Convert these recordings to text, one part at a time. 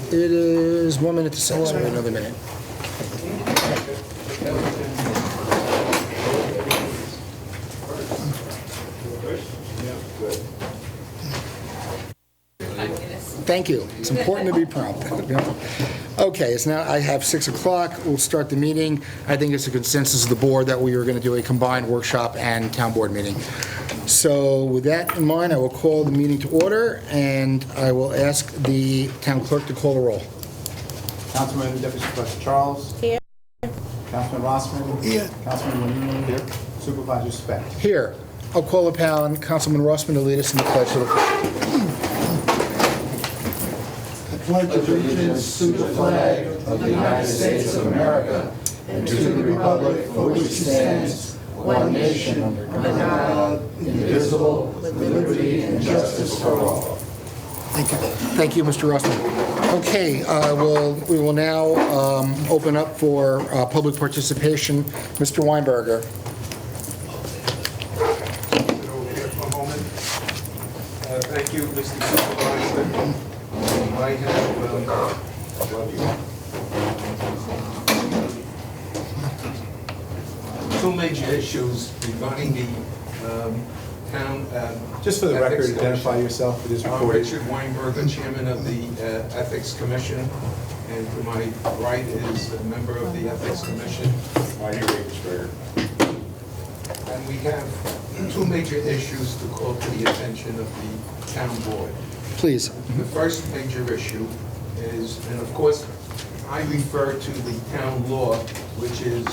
It is 1 minute to 6, so another minute. Thank you. It's important to be prompt. Okay, it's now, I have 6 o'clock. We'll start the meeting. I think it's a consensus of the board that we are going to do a combined workshop and town board meeting. So with that in mind, I will call the meeting to order, and I will ask the town clerk to call the roll. Councilman Deputy Supervisor Charles. Here. Councilman Rossman. Here. Councilman Bonino. Here. Supervisor Speck. Here, I'll call upon Councilman Rossman to lead us in the pledge to the flag. Pledge allegiance to the flag of the United States of America and to the republic for which it stands, one nation, under God, indivisible, with liberty and justice for all. Thank you. Thank you, Mr. Rossman. Okay, we will now open up for public participation. Mr. Weinberger. Sit over here for a moment. Thank you, Mr. Supervisor. I have, two major issues regarding the town. Just for the record, Ethics identify Commission. yourself for this I'm recording. Richard Weinberger, Chairman of the Ethics Commission, and to my right is a member of the Ethics Commission. And we have two major issues to call to the attention of the town board. Please. The first major issue is, and of course, I refer to the town law, which is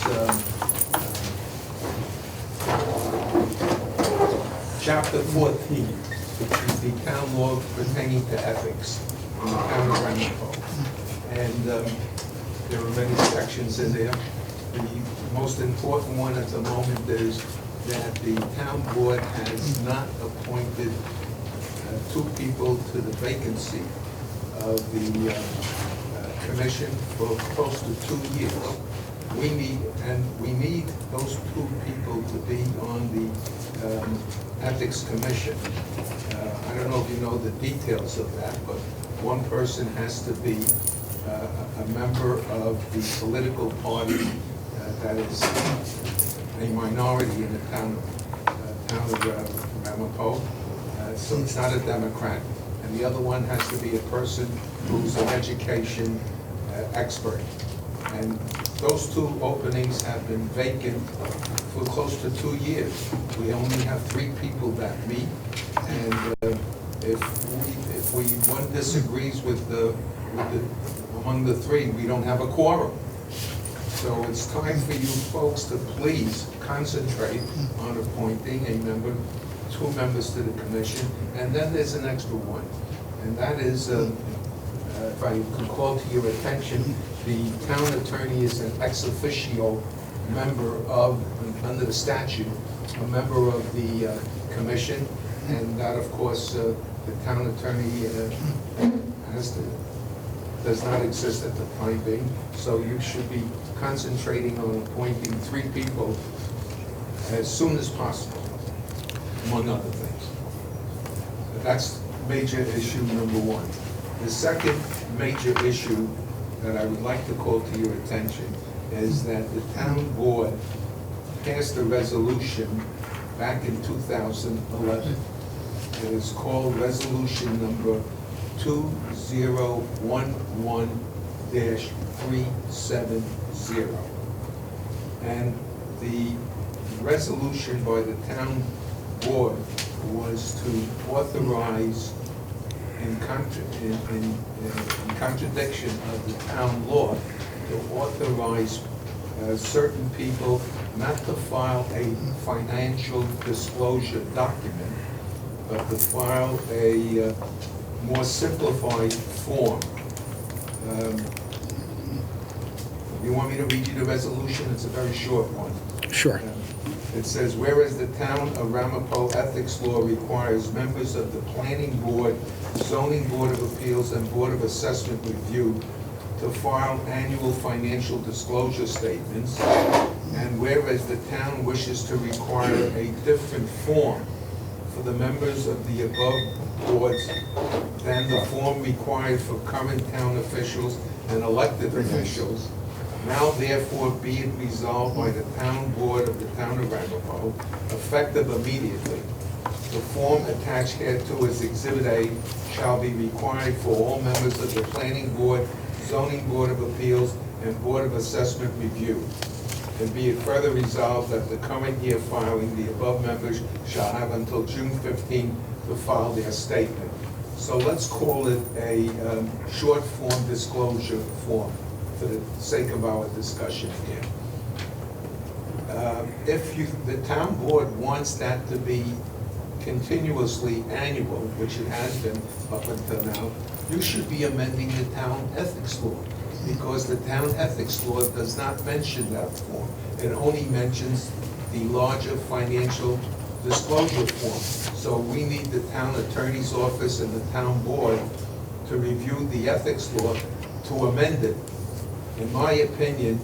Chapter 14, which is the town law pertaining to ethics in the town of Ramapo. And there are many sections in there. The most important one at the moment is that the town board has not appointed two people to the vacancy of the commission for close to 2 years. We need those two people to be on the Ethics Commission. I don't know if you know the details of that, but one person has to be a member of the political party that is a minority in the town of Ramapo. So it's not a Democrat. And the other one has to be a person who's an education expert. And those two openings have been vacant for close to 2 years. We only have 3 people that meet, and if one disagrees with among the 3, we don't have a quorum. So it's time for you folks to please concentrate on appointing a member, 2 members to the commission, and then there's an extra one. And that is, if I can call to your attention, the town attorney is an ex officio member of, under the statute, a member of the commission, and that, of course, the town attorney does not exist at the time being. So you should be concentrating on appointing 3 people as soon as possible, among other things. That's major issue number 1. The second major issue that I would like to call to your attention is that the town board passed a resolution back in 2011. It is called resolution number 2011-370. And the resolution by the town board was to authorize, in contradiction of the town law, to authorize certain people not to file a financial disclosure document, but to file a more simplified form. You want me to read you the resolution? It's a very short one. Sure. It says, whereas the town of Ramapo ethics law requires members of the planning board, zoning board of appeals, and board of assessment review to file annual financial disclosure statements, and whereas the town wishes to require a different form for for the members of the above boards than the form required for current town officials and elected officials. Now therefore be it resolved by the town board of the town of Ramapo, effective immediately. The form attached hereto as Exhibit A shall be required for all members of the planning board, zoning board of appeals, and board of assessment review. And be it further resolved that the current year filing, the above members shall have until June 15 to file their statement. So let's call it a short form disclosure form for the sake of our discussion here. If the town board wants that to be continuously annual, which it has been up until now, you should be amending the town ethics law, because the town ethics law does not mention that form. It only mentions the larger financial disclosure form. So we need the town attorney's office and the town board to review the ethics law to amend it. In my opinion,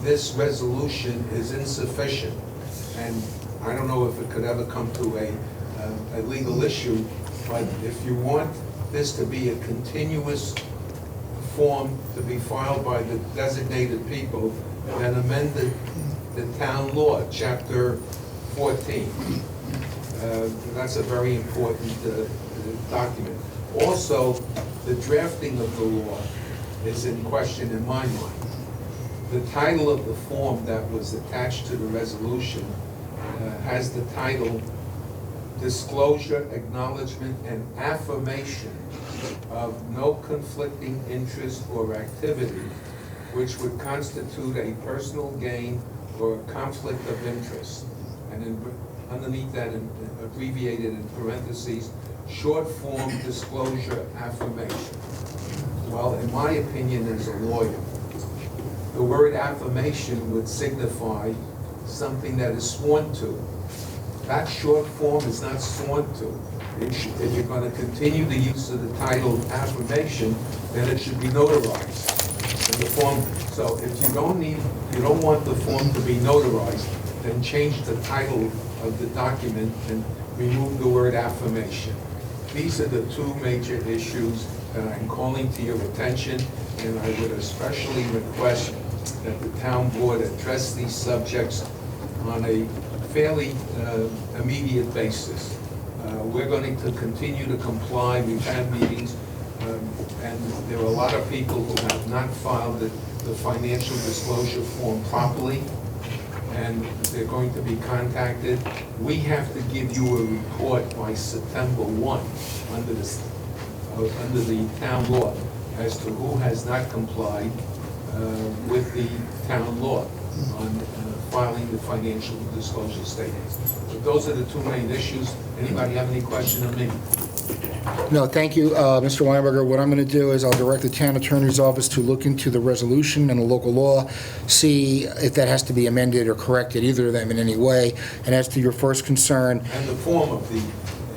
this resolution is insufficient, and I don't know if it could ever come to a legal issue, but if you want this to be a continuous form to be filed by the designated people, then amend the town law, chapter 14. That's a very important document. Also, the drafting of the law is in question in my mind. The title of the form that was attached to the resolution has the title Disclosure, Acknowledgement, and Affirmation of no conflicting interest or activity which would constitute a personal gain or a conflict of interest. And underneath that, abbreviated in parentheses, short form disclosure affirmation. Well, in my opinion as a lawyer, the word affirmation would signify something that is sworn to. That short form is not sworn to. If you're going to continue the use of the title affirmation, then it should be notarized. And the form, so if you don't want the form to be notarized, then change the title of the document and remove the word affirmation. These are the two major issues that I'm calling to your attention, and I would especially request that the town board address these subjects on a fairly immediate basis. We're going to continue to comply. We've had meetings, and there are a lot of people who have not filed the financial disclosure form properly, and they're going to be contacted. We have to give you a report by September 1 under the town law as to who has not complied with the town law on filing the financial disclosure statements. But those are the two main issues. Anybody have any question of me? No, thank you, Mr. Weinberger. What I'm going to do is I'll direct the town attorney's office to look into the resolution and the local law, see if that has to be amended or corrected, either of them in any way. And as to your first concern, And the form of the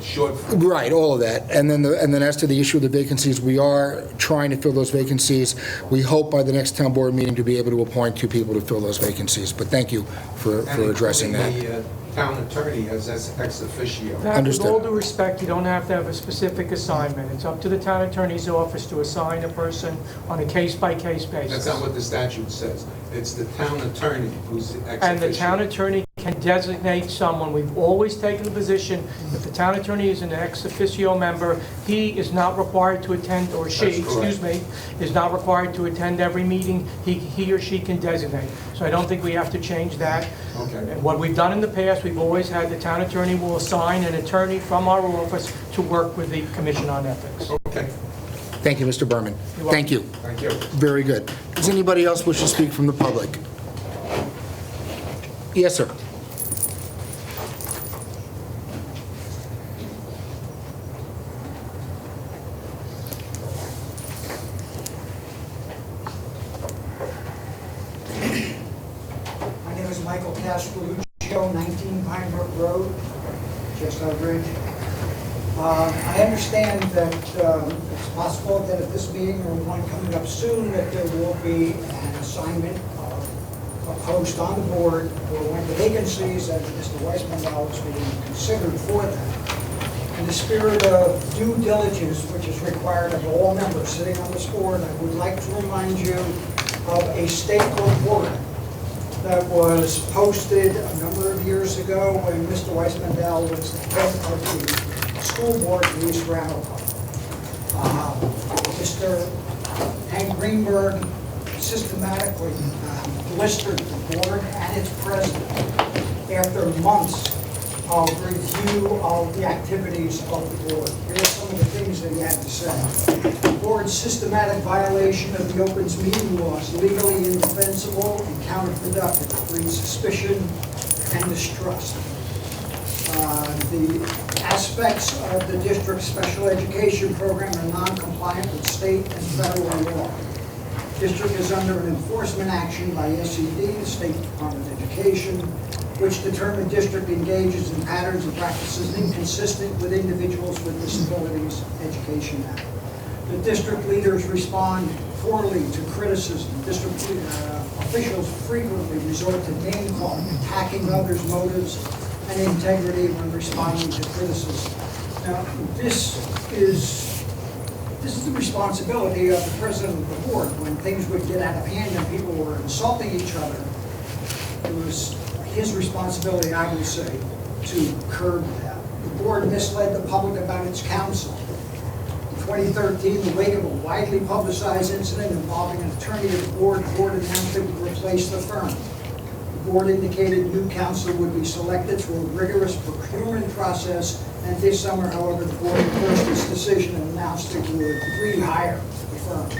short form. right, all of that. And then as to the issue of the vacancies, we are trying to fill those vacancies. We hope by the next town board meeting to be able to appoint 2 people to fill those vacancies. But thank you for addressing that. And the town attorney as ex officio. That, with Understood. all due respect, you don't have to have a specific assignment. It's up to the town attorney's office to assign a person on a case-by-case basis. That's not what the statute says. It's the town attorney who's the ex officio. And the town attorney can designate someone. We've always taken the position, if the town attorney is an ex officio member, he is not required to attend, or she, That's correct. excuse me, is not required to attend every meeting. He or she can designate. So I don't think we have to change that. Okay. And what we've done in the past, we've always had the town attorney will assign an attorney from our office to work with the Commission on Ethics. Okay, Thank you, Mr. Berman. You're welcome. Thank you. thank you. Very good. Does anybody else wish to speak from the public? Yes, sir. My name is Michael Castelluccio, 19 Pine Brook Road, Chestnut Ridge. I understand that it's possible that at this meeting or one coming up soon, that there will be an assignment of a post on the board for one of the vacancies, and Mr. Weissman is being considered for that. In the spirit of due diligence, which is required of all members sitting on this board, I would like to remind you of a state report that was posted a number of years ago when Mr. Weissmandel was the head of the school board in East Ramapo. Mr. Hank Greenberg systematically blistered the board and its president after months of review of the activities of the board. Here are some of the things that he had to say. The board's systematic violation of the Open Meeting Law is legally indefensible and counterproductive, breeds suspicion and distrust. The aspects of the district's special education program are non-compliant with state and federal law. The district is under an enforcement action by SED, the State Department of Education, which determined district engages in patterns and practices inconsistent with Individuals with Disabilities Education Act. The district leaders respond poorly to criticism. District officials frequently resort to name-calling, attacking others' motives and integrity when responding to criticism. Now, this is the responsibility of the president of the board. When things would get out of hand and people were insulting each other, it was his responsibility, I would say, to curb that. The board misled the public about its counsel. In 2013, in the wake of a widely publicized incident involving an attorney at the board announced it would replace the firm. The board indicated new counsel would be selected through a rigorous procurement process, and this summer, however, the board reversed its decision and announced it would rehire the firm.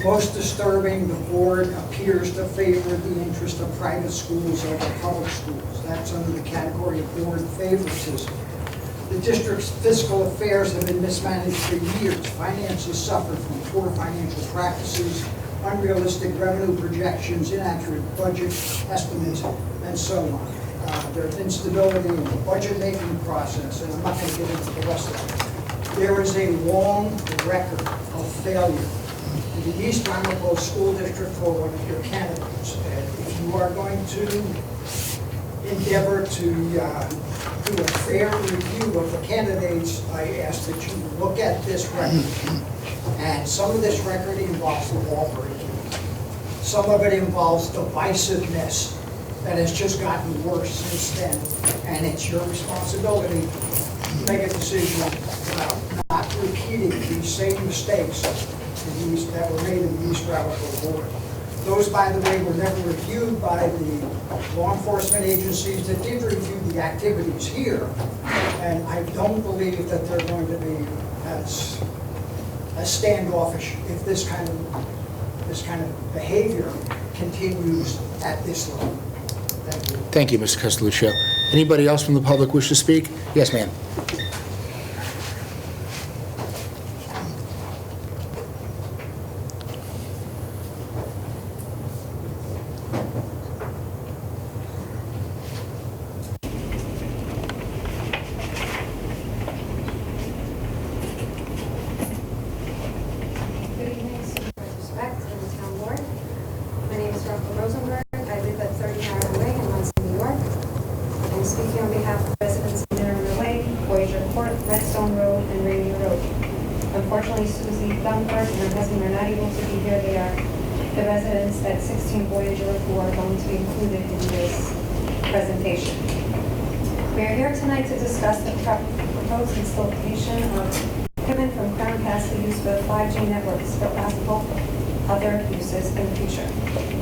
Most disturbing, the board appears to favor the interest of private schools over public schools. That's under the category of board favoritism. The district's fiscal affairs have been mismanaged for years. Finances suffer from poor financial practices, unrealistic revenue projections, inaccurate budget estimates, and so on. There's instability in the budget-making process, and I'm not going to get into the rest of it. There is a long record of failure in the East Ramapo School District for one of your candidates. And if you are going to endeavor to do a fair review of the candidates, I ask that you look at this record. And some of this record involves law breaking. Some of it involves divisiveness that has just gotten worse since then. And it's your responsibility to make a decision about not repeating these same mistakes that were made in the East Ramapo board. Those, by the way, were never reviewed by the law enforcement agencies that did review the activities here. And I don't believe that they're going to be as standoffish if this kind of behavior continues at this level. Thank you. Thank you, Mr. Castelluccio. Anybody else from the public wish to speak? Yes, ma'am. Good evening, Supervisor Specht and the town board. My name is Rocco Rosenberg. I live at 30 Narrow Way in Muncie, New York. I'm speaking on behalf of residents of Narrow Way, Voyager Court, Redstone Road, and Rainier Road. Unfortunately, Susie Dunford and her husband are not able to be here. They are the residents at 16 Voyager who are going to be included in this presentation. We are here tonight to discuss the proposed installation of equipment from Crown Castle used for the 5G networks for possible other uses in the future.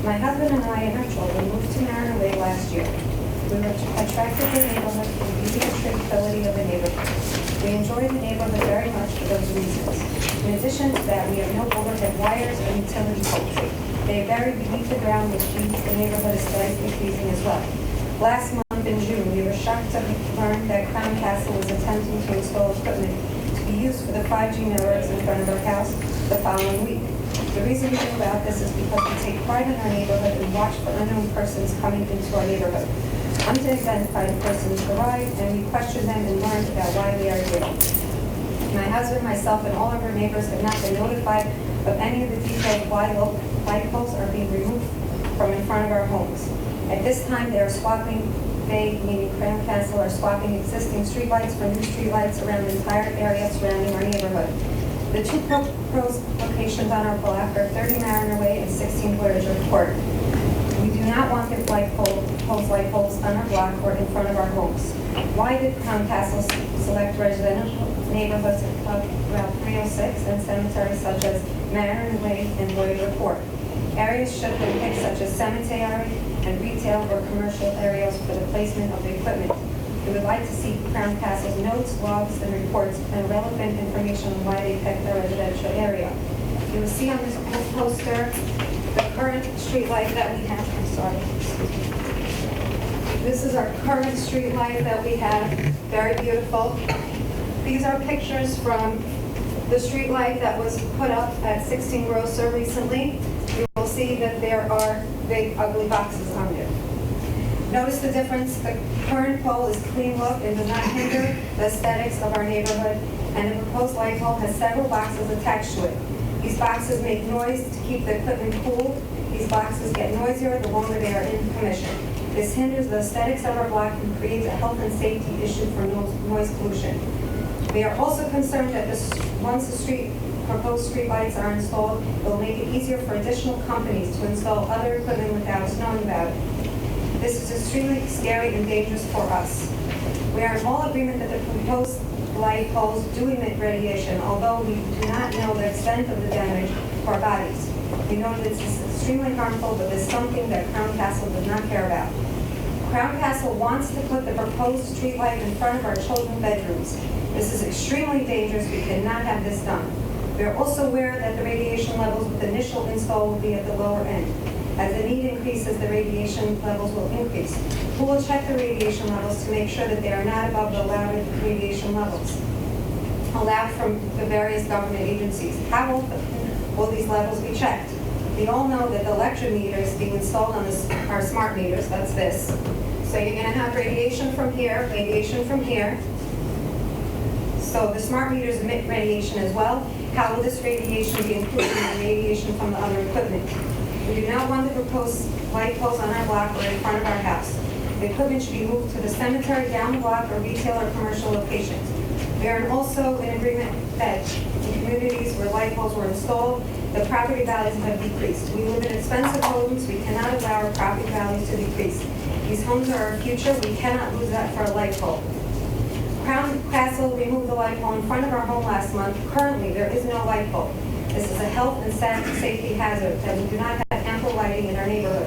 My husband and I and our children moved to Narrow Way last year. We were attracted to the neighborhood and the tranquility of the neighborhood. We enjoy the neighborhood very much for those reasons. In addition to that, we have no overhead wires or utility poles. They are buried beneath the ground, which means the neighborhood is slightly pleasing as well. Last month in June, we were shocked to learn that Crown Castle was attempting to install equipment to be used for the 5G networks in front of our house the following week. The reason we do about this is because we take pride in our neighborhood and watch for unknown persons coming into our neighborhood. Unidentified persons arrive, and we question them and learn about why they are here. My husband, myself, and all of our neighbors have not been notified of any of the details why light poles are being removed from in front of our homes. At this time, they are swapping they, meaning Crown Castle, are swapping existing streetlights for new streetlights around the entire area surrounding our neighborhood. The two proposed locations on our block are 30 Mariner Way and 16 Voyager Court. We do not want the light poles on our block or in front of our homes. Why did Crown Castle select residential neighborhoods of Route 306 and cemeteries such as Mariner Way and Voyager Court? Areas should have been picked such as cemetery and retail or commercial areas for the placement of the equipment. We would like to see Crown Castle's notes, logs, and reports and relevant information on why they picked their residential area. You will see on this poster the current street light that we have. I'm sorry. This is our current street light that we have. Very beautiful. These are pictures from the street light that was put up at 16 Grocer recently. You will see that there are big ugly boxes on there. Notice the difference. The current pole is clean look and does not hinder the aesthetics of our neighborhood, and the proposed light pole has several boxes attached to it. These boxes make noise to keep the equipment cool. These boxes get noisier the longer they are in commission. This hinders the aesthetics of our block and creates a health and safety issue for noise pollution. We are also concerned that once the proposed street lights are installed, it will make it easier for additional companies to install other equipment without us knowing about it. This is extremely scary and dangerous for us. We are in all agreement that the proposed light poles do emit radiation, although we do not know the extent of the damage to our bodies. We know that this is extremely harmful, but it's something that Crown Castle does not care about. Crown Castle wants to put the proposed street light in front of our children's bedrooms. This is extremely dangerous. We cannot have this done. We are also aware that the radiation levels with the initial install will be at the lower end. As the need increases, the radiation levels will increase. Who will check the radiation levels to make sure that they are not above the allowed radiation levels allowed from the various government agencies? How often will these levels be checked? We all know that the electric meters being installed on our smart meters, that's this. So you're going to have radiation from here, radiation from here. So the smart meters emit radiation as well. How will this radiation be included in the radiation from the other equipment? We do not want the proposed light poles on our block or in front of our house. The equipment should be moved to the cemetery down the block or retail or commercial locations. We are also in agreement that in communities where light poles were installed, the property values have decreased. We live in expensive homes. We cannot allow our property values to decrease. These homes are our future. We cannot lose that for a light pole. Crown Castle removed the light pole in front of our home last month. Currently, there is no light pole. This is a health and safety hazard that we do not have ample lighting in our neighborhood.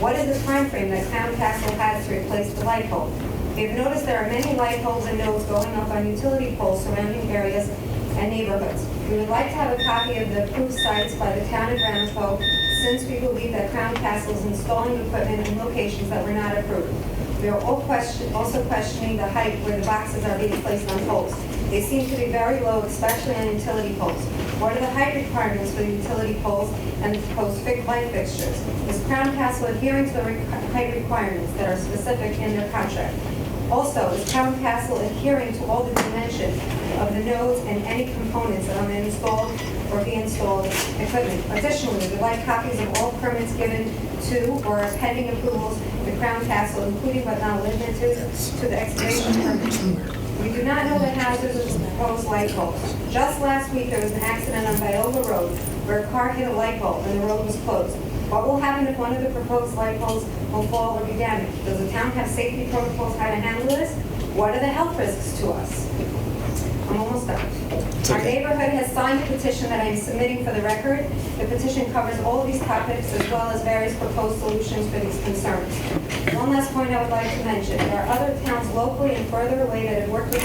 What is the time frame that Crown Castle has to replace the light pole? We have noticed there are many light poles and nodes going up on utility poles surrounding areas and neighborhoods. We would like to have a copy of the approved sites by the town of Ramsco, since we believe that Crown Castle is installing equipment in locations that were not approved. We are also questioning the height where the boxes are being placed on poles. They seem to be very low, especially on utility poles. What are the height requirements for the utility poles and the proposed light fixtures? Is Crown Castle adhering to the height requirements that are specific in their contract? Also, is Crown Castle adhering to all the dimensions of the nodes and any components that are installed or be installed equipment? Additionally, we'd like copies of all permits given to or pending approvals to Crown Castle, including but not limited to the excavation permit. We do not know the hazards of the proposed light poles. Just last week, there was an accident on Viola Road where a car hit a light pole and the road was closed. What will happen if one of the proposed light poles will fall or be damaged? Does the town have safety protocols how to handle this? What are the health risks to us? I'm almost done. Our neighborhood has signed a petition that I am submitting for the record. The petition covers all of these topics as well as various proposed solutions for these concerns. One last point I would like to mention. There are other towns locally and further away that have worked with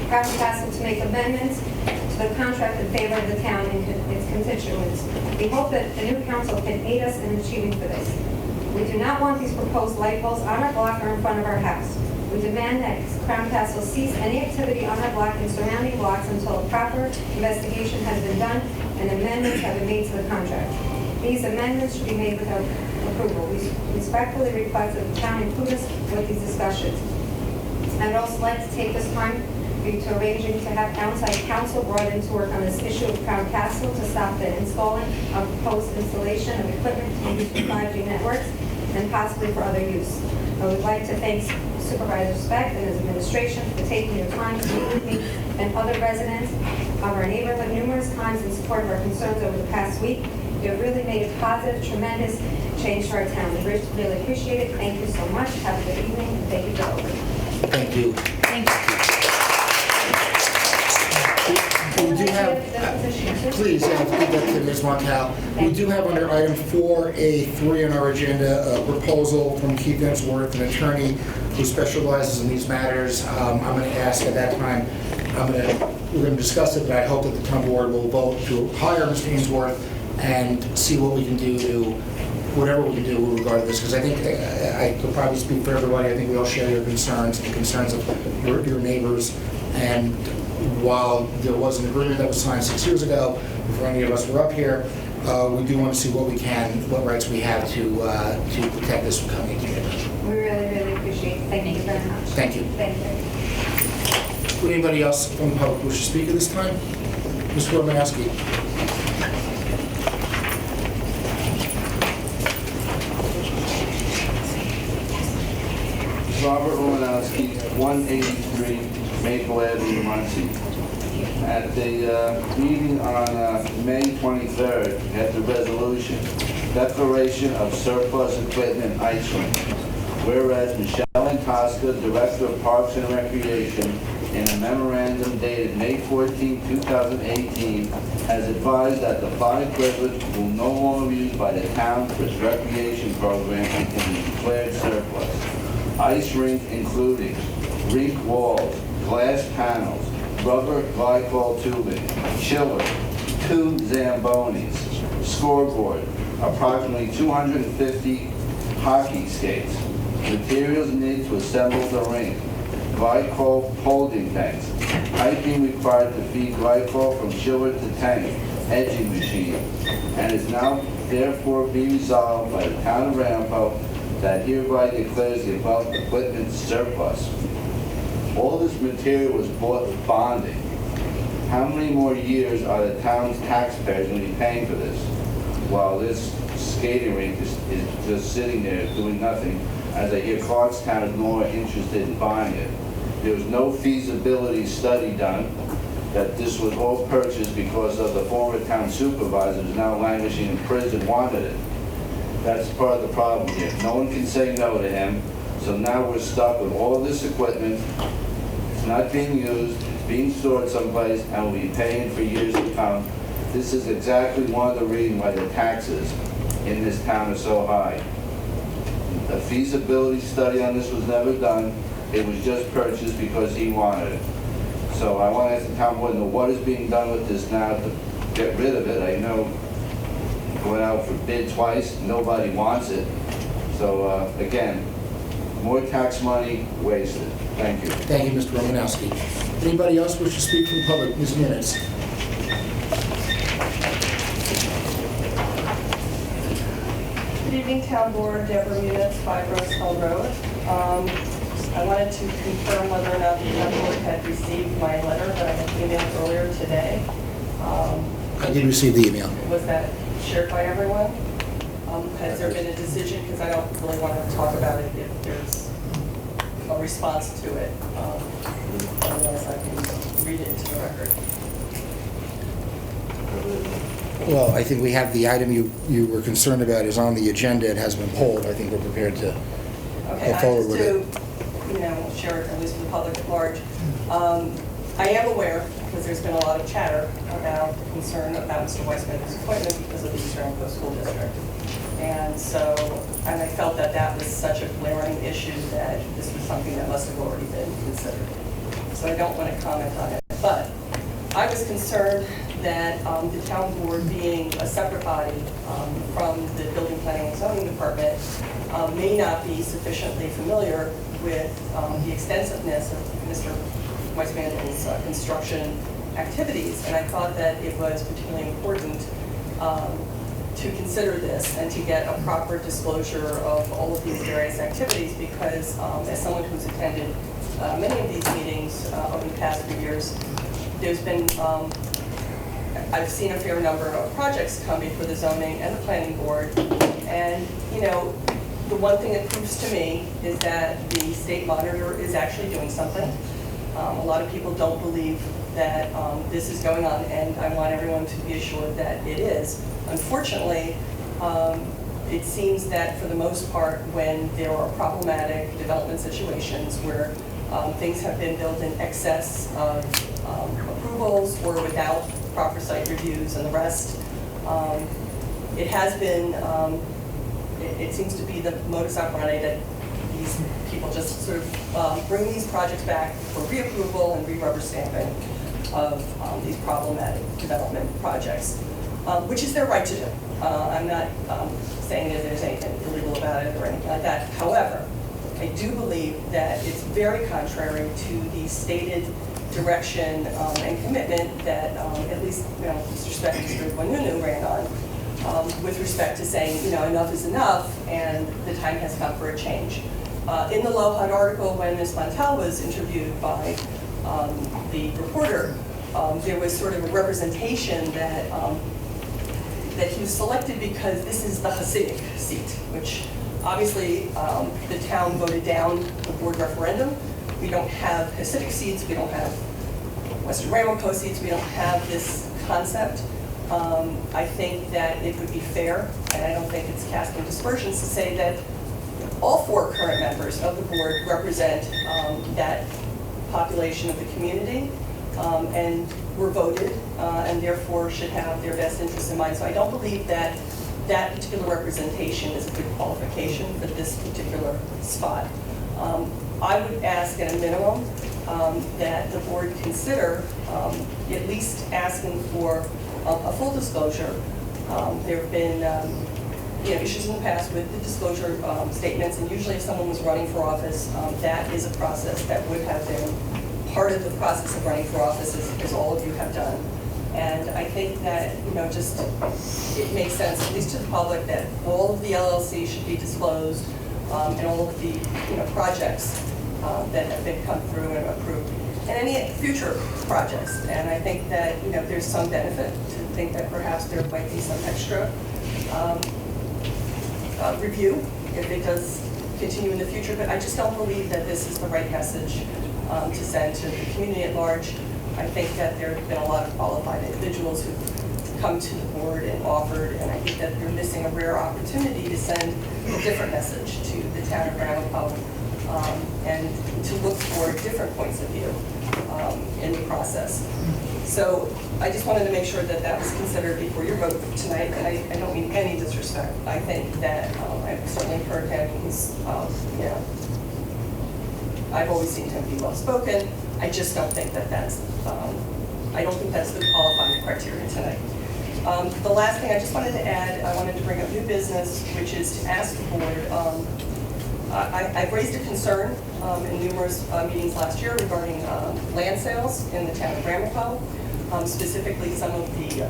Crown Castle to make amendments to the contract in favor of the town and its constituents. We hope that the new council can aid us in achieving for this. We do not want these proposed light poles on our block or in front of our house. We demand that Crown Castle cease any activity on our block and surrounding blocks until a proper investigation has been done and amendments have been made to the contract. These amendments should be made without approval. We respectfully request that the town include us with these discussions. I'd also like to take this time to arranging to have outside counsel brought in to work on this issue of Crown Castle to stop the installing of proposed installation of equipment to be used for 5G networks and possibly for other use. I would like to thank Supervisor Speck and his administration for taking their time to meet with me and other residents of our neighborhood numerous times in support of our concerns over the past week. You have really made a positive, tremendous change to our town. We really appreciate it. Thank you so much. Have a good evening, and thank you for opening. Thank you. Thank you. We do have, please, give that to Ms. Montal. We do have under item 4A3 on our agenda, a proposal from Keith Ensworth, an attorney who specializes in these matters. I'm going to ask at that time, we're going to discuss it, but I hope that the town board will vote to hire Mr. Ainsworth and see what we can do to, whatever we can do with regard to this, because I think I could probably speak for everybody. I think we all share your concerns, the concerns of your neighbors. And while there was an agreement that was signed 6 years ago, before any of us were up here, we do want to see what we can, what rights we have to protect this from coming to community. We really, really appreciate it. Thank you very much. Thank you. Thank you. Would anybody else from the public wish to speak at this time? Mr. Romanowski. Robert Romanowski, 183 Maple Avenue, Muncie. At the meeting on May 23rd, at the resolution, declaration of surplus equipment ice rink. Whereas Michelle Antosca, Director of Parks and Recreation, in a memorandum dated May 14, 2018, has advised that the 5 equipment will no longer be used by the town for its recreation program and can be declared surplus. Ice rink including rink walls, glass panels, rubber glycol tubing, chiller, 2 Zambonis, scoreboard, approximately 250 hockey skates, materials needed to assemble the rink, glycol holding tanks, piping required to feed glycol from chiller to tank, edging machine, and is now therefore be resolved by the town of Ramapo that hereby declares the above equipment surplus. All this material was bought with bonding. How many more years are the town's taxpayers going to be paying for this? While this skating rink is just sitting there doing nothing, as I hear Clarkstown is more interested in buying it. There was no feasibility study done, that this was all purchased because of the former town supervisor who's now languishing in prison wanted it. That's part of the problem here. No one can say no to him, so now we're stuck with all of this equipment. It's not being used, it's being stored someplace, and we'll be paying for years to come. This is exactly one of the reasons why the taxes in this town are so high. A feasibility study on this was never done. It was just purchased because he wanted it. So I want to ask the town board, what is being done with this now to get rid of it? I know it went out for bid twice, nobody wants it. So again, more tax money wasted. Thank you. Thank you, Mr. Romanowski. Anybody else wish to speak from the public? Ms. Nunes. Good evening, Town Board. Deborah Muniz, 5 Rose Hill Road. I wanted to confirm whether or not the Town Board had received my letter that I had emailed earlier today. I did receive the email. Was that shared by everyone? Has there been a decision? Because I don't really want to talk about it if there's a response to it. Otherwise, I can read it into the record. Well, I think we have the item you were concerned about is on the agenda. It has been pulled. I think we're prepared to go forward with it. To share it, at least with the public at large. I am aware, because there's been a lot of chatter about the concern about Mr. Weissman's appointment because of the East Ramapo School District. And I felt that that was such a glaring issue that this was something that must have already been considered. So I don't want to comment on it. But I was concerned that the town board, being a separate body from the Building, Planning, and Zoning Department, may not be sufficiently familiar with the extensiveness of Mr. Weissman's construction activities. And I thought that it was particularly important to consider this and to get a proper disclosure of all of these various activities, because as someone who's attended many of these meetings over the past few years, there's been, I've seen a fair number of projects come before the zoning and the planning board, and The one thing it proves to me is that the state monitor is actually doing something. A lot of people don't believe that this is going on, and I want everyone to be assured that it is. Unfortunately, it seems that for the most part, when there are problematic development situations where things have been built in excess of approvals or without proper site reviews and the rest, it has been, it seems to be the modus operandi that these people just sort of bring these projects back for reapproval and re-rubber stamping of these problematic development projects, which is their right to do. I'm not saying that there's anything illegal about it or anything like that. However, I do believe that it's very contrary to the stated direction and commitment that at least, Mr. Speck and Mr. Wanunu ran on with respect to saying, enough is enough and the time has come for a change. In the Low HUD article, when Ms. Montel was interviewed by the reporter, there was sort of a representation that that he was selected because this is the Hasidic seat, which obviously the town voted down the board referendum. We don't have Hasidic seats, we don't have Western Ramapo seats, we don't have this concept. I think that it would be fair, and I don't think it's casting dispersions, to say that all 4 current members of the board represent that population of the community and were voted and therefore should have their best interests in mind. So I don't believe that that particular representation is a good qualification for this particular spot. I would ask at a minimum that the board consider at least asking for a full disclosure. There have been issues in the past with the disclosure statements, and usually if someone was running for office, that is a process that would have been part of the process of running for office, as all of you have done. And I think that, just it makes sense, at least to the public, that all of the LLC should be disclosed and all of the projects that have been come through and approved, and any future projects. And I think that there's some benefit to think that perhaps there might be some extra review if it does continue in the future. But I just don't believe that this is the right message to send to the community at large. I think that there have been a lot of qualified individuals who've come to the board and offered, and I think that they're missing a rare opportunity to send a different message to the town of Ramapo and to look for different points of view in the process. So I just wanted to make sure that that was considered before your vote tonight, and I don't mean any disrespect. I think that I've certainly heard him. He's, I've always seen him be well-spoken. I just don't think that that's, I don't think that's the qualifying criteria tonight. The last thing I just wanted to add, I wanted to bring up new business, which is to ask the board, I've raised a concern in numerous meetings last year regarding land sales in the town of Ramapo, specifically some of the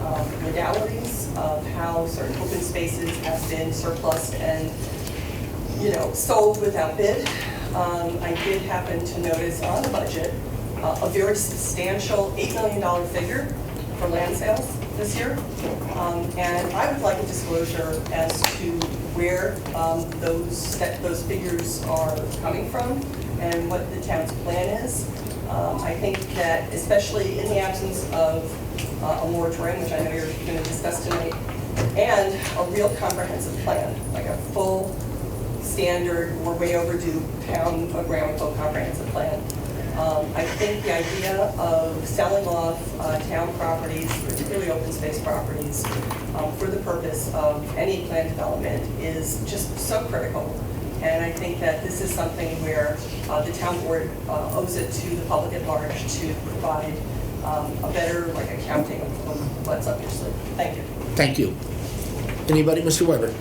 legalities of how certain open spaces have been surplused and, sold without bid. I did happen to notice on the budget a very substantial $8 million figure for land sales this year. And I would like a disclosure as to where those figures are coming from and what the town's plan is. I think that especially in the absence of a moratorium, which I know you're going to discuss tonight, and a real comprehensive plan, like a full standard or way overdue town of Ramapo comprehensive plan. I think the idea of selling off town properties, particularly open space properties, for the purpose of any planned development is just so critical. And I think that this is something where the town board owes it to the public at large to provide a better accounting of what's up your sleeve. Thank you. Thank you. Anybody? Mr. Weber?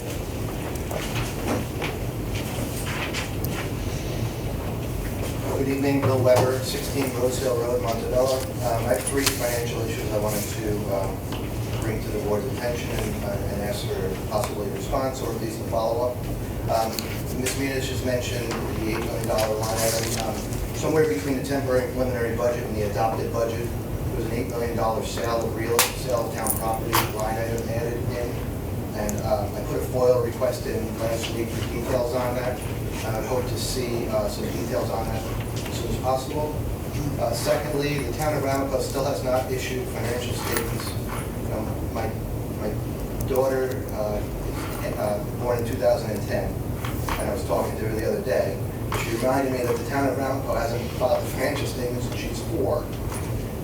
Good evening, Bill Weber, 16 Rosedale Road, Montebello. I have 3 financial issues I wanted to bring to the board's attention and ask for possibly a response or at least a follow-up. Ms. Muniz just mentioned the $8 million line item. Somewhere between the temporary and preliminary budget and the adopted budget, there was an $8 million sale of town property line item added in. And I put a FOIL request in last week for details on that. And I hope to see some details on that as soon as possible. Secondly, the town of Ramapo still has not issued financial statements. My daughter born in 2010, and I was talking to her the other day. She reminded me that the town of Ramapo hasn't filed the financial statements that she's 4,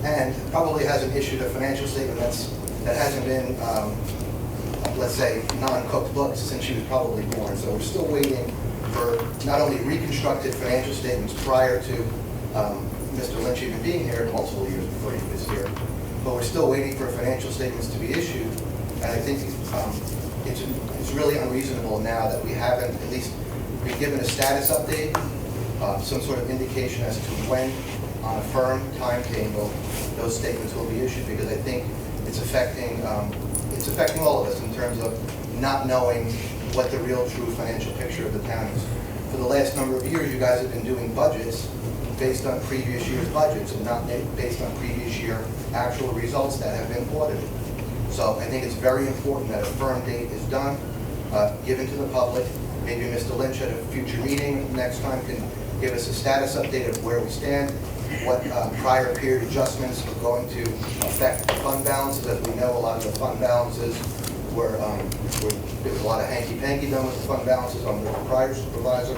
and probably hasn't issued a financial statement that hasn't been, let's say, non-cooked books since she was probably born. So we're still waiting for not only reconstructed financial statements prior to Mr. Lynch even being here multiple years before he was here, but we're still waiting for financial statements to be issued. And I think it's really unreasonable now that we haven't at least been given a status update, some sort of indication as to when, on a firm timetable, those statements will be issued, because I think it's affecting all of us in terms of not knowing what the real true financial picture of the town is. For the last number of years, you guys have been doing budgets based on previous year's budgets and not based on previous year actual results that have been audited. So I think it's very important that a firm date is done, given to the public. Maybe Mr. Lynch at a future meeting next time can give us a status update of where we stand, what prior period adjustments are going to affect the fund balances. As we know, a lot of the fund balances were there was a lot of hanky-panky done with the fund balances under the prior supervisor.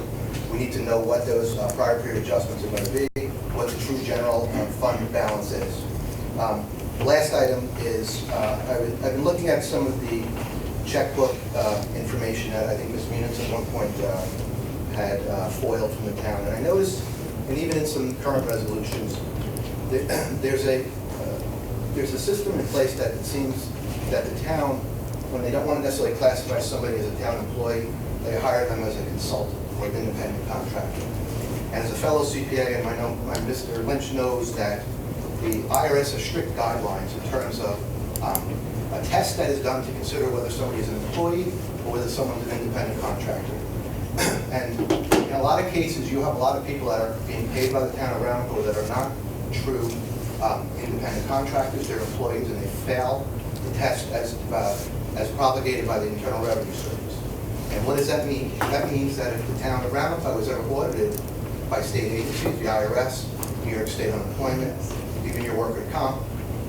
We need to know what those prior period adjustments are going to be, what the true general fund balance is. The last item is, I've been looking at some of the checkbook information that I think Ms. Muniz at one point had foiled from the town. And I noticed, and even in some current resolutions, there's a system in place that it seems that the town, when they don't want to necessarily classify somebody as a town employee, they hire them as a consultant or an independent contractor. And as a fellow CPA, and my Mr. Lynch knows that the IRS has strict guidelines in terms of a test that is done to consider whether somebody is an employee or whether someone's an independent contractor. And in a lot of cases, you have a lot of people that are being paid by the town of Ramapo that are not true independent contractors. They're employees, and they fail the test as propagated by the Internal Revenue Service. And what does that mean? That means that if the town of Ramapo is ever audited by state agencies, the IRS, New York State Unemployment, even your worker comp,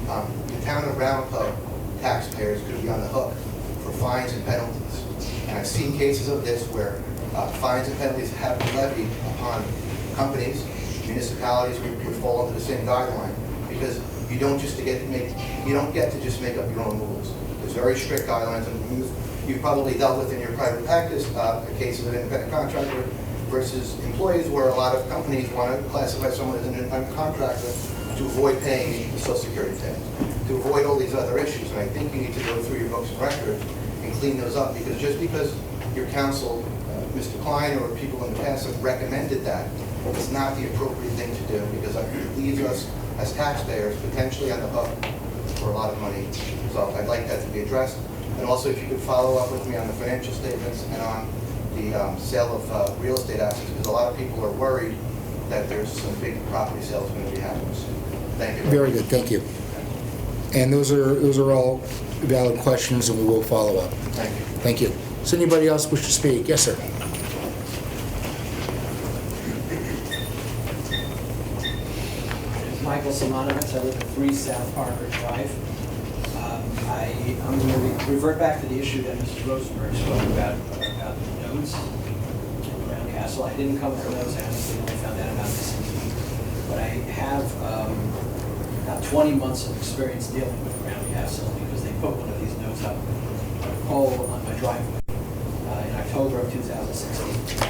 the town of Ramapo taxpayers could be on the hook for fines and penalties. And I've seen cases of this where fines and penalties have been levied upon companies, municipalities would fall under the same guideline, because you don't get to just make up your own rules. There's very strict guidelines, and you've probably dealt with in your private practice cases of an independent contractor versus employees, where a lot of companies want to classify someone as an independent contractor to avoid paying the Social Security tax, to avoid all these other issues. And I think you need to go through your books and records and clean those up, because just because your counsel, Mr. Klein, or people in the past have recommended that, it's not the appropriate thing to do, because it leaves us as taxpayers potentially on the hook for a lot of money. So I'd like that to be addressed. And also, if you could follow up with me on the financial statements and on the sale of real estate assets, because a lot of people are worried that there's some big property sales going to be happening soon. Thank you. Very good, thank you. And those are all valid questions, and we will follow up. Thank you. Thank you. Does anybody else wish to speak? Yes, sir. Michael Simonovitz, I live at 3 South Parker Drive. I'm going to revert back to the issue that Mrs. Rosenberg spoke about the nodes in Crown Castle. I didn't come from those, I honestly only found out about this in the week. But I have about 20 months of experience dealing with Crown Castle, because they put one of these nodes up on a pole on my driveway in October of 2016.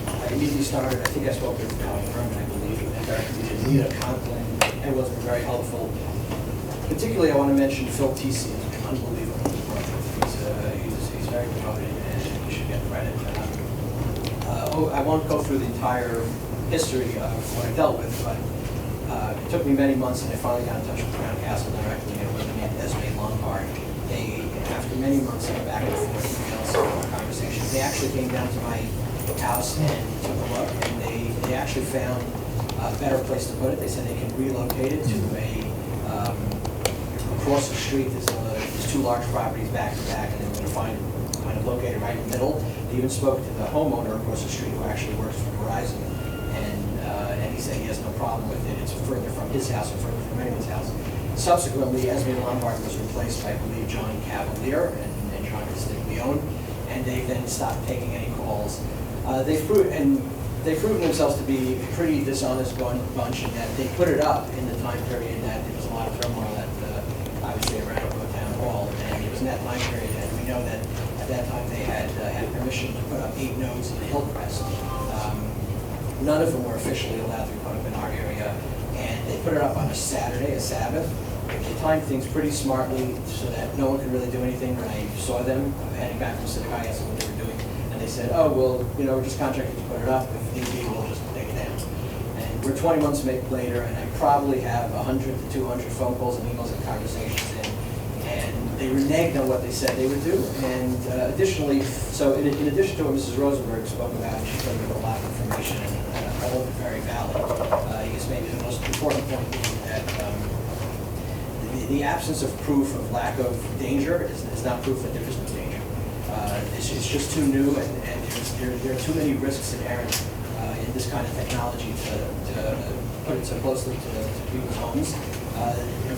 I immediately started, I think I spoke with Colin Herman, I believe, and Anita Conklin. It was very helpful. Particularly, I want to mention Phil Tisi, unbelievable. He's very promoted, and he should get credit. I won't go through the entire history of what I dealt with, but it took me many months, and I finally got in touch with Crown Castle directly. It was named Esme Lombard. After many months of back and forth emails and conversations, they actually came down to my house and took a look, and they actually found a better place to put it. They said they can relocate it to across the street. There's two large properties back to back, and they were going to find it kind of located right in the middle. They even spoke to the homeowner across the street who actually works for Verizon, and he said he has no problem with it. It's further from his house and further from anyone's house. Subsequently, Esme Lombard was replaced by, I believe, John Cavalier and John Castiglione, and they then stopped taking any calls. They've proven themselves to be a pretty dishonest bunch in that they put it up in the time period that there was a lot of turmoil at, obviously, around Town Hall, and it was in that time period, and we know that at that time they had permission to put up 8 nodes in the Hillcrest. None of them were officially allowed to be put up in our area, and they put it up on a Saturday, a Sabbath. They timed things pretty smartly so that no one could really do anything. When I saw them heading back from Civic, I asked them what they were doing, and they said, "Oh, well, we're just contracted to put it up. If need be, we'll just take it down." And we're 20 months later, and I probably have 100 to 200 phone calls and emails and conversations in, and they reneged on what they said they would do. And additionally, so in addition to what Mrs. Rosenberg spoke about, she told me a lot of information, and all of it very valid. I guess maybe the most important point being that the absence of proof of lack of danger is not proof that there is no danger. It's just too new, and there are too many risks inherent in this kind of technology to put it so closely to people's homes.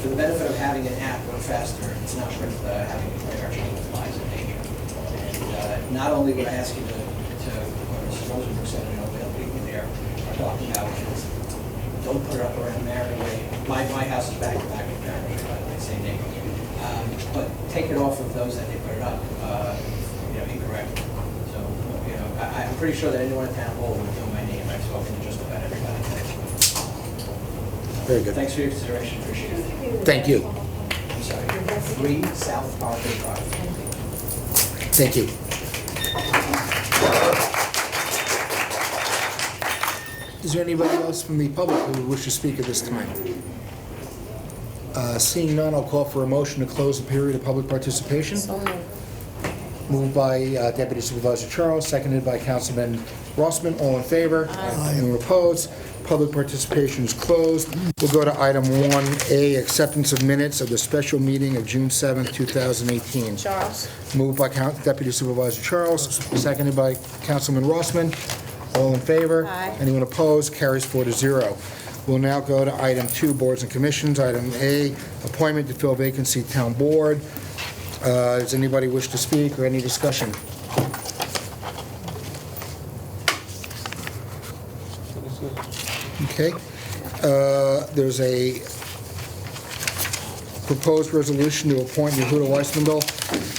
For the benefit of having an app go faster, it's not worth having our children's lives in danger. And not only would I ask you to what Mrs. Rosenberg said, I know the people there are talking about is don't put it up around Marion Way. My house is back to back with Marion Way, by the way, same neighborhood. But take it off of those that they put it up, incorrectly. So, I'm pretty sure that anyone at Town Hall would know my name. I've spoken to just about everybody. Very good. Thanks for your consideration, appreciate it. Thank you. I'm sorry, 3 South Parkway Drive. Thank you. Is there anybody else from the public who would wish to speak at this time? Seeing none, I'll call for a motion to close the period of public participation. Moved by Deputy Supervisor Charles, seconded by Councilman Rossman. All in favor? Aye. Anyone opposed? Public participation is closed. We'll go to item 1A, acceptance of minutes of the special meeting of June 7th, 2018. Charles. Moved by Deputy Supervisor Charles, seconded by Councilman Rossman. All in favor? Aye. Anyone opposed? Carries 4-0. We'll now go to item 2, boards and commissions. Item A, appointment to fill vacancy town board. Does anybody wish to speak or any discussion? Okay. There's a proposed resolution to appoint Yehuda Weissmandel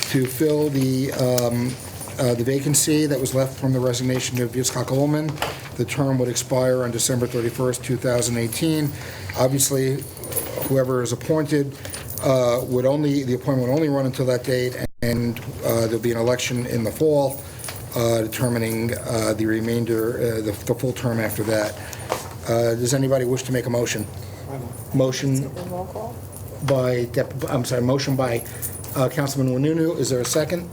to fill the vacancy that was left from the resignation of Yitzchak Ullman. The term would expire on December 31st, 2018. Obviously, whoever is appointed the appointment would only run until that date, and there'll be an election in the fall determining the remainder, the full term after that. Does anybody wish to make a motion? Motion Roll call. by motion by Councilman Wanunu. Is there a second?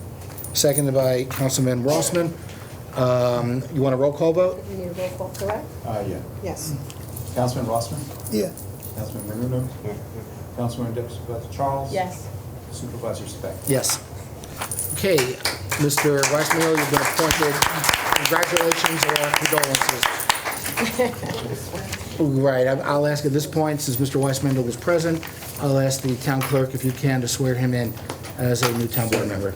Seconded by Councilman Rossman. You want a roll call vote? We need a roll call, correct? Yeah. Yes. Councilman Rossman? Yeah. Councilman Menino? Councilman Deputy Supervisor Charles? Yes. Supervisor Speck? Yes. Okay, Mr. Weissmandel, you've been appointed. Congratulations and our condolences. Right, I'll ask at this point, since Mr. Weissmandel was present, I'll ask the town clerk, if you can, to swear him in as a new town board member.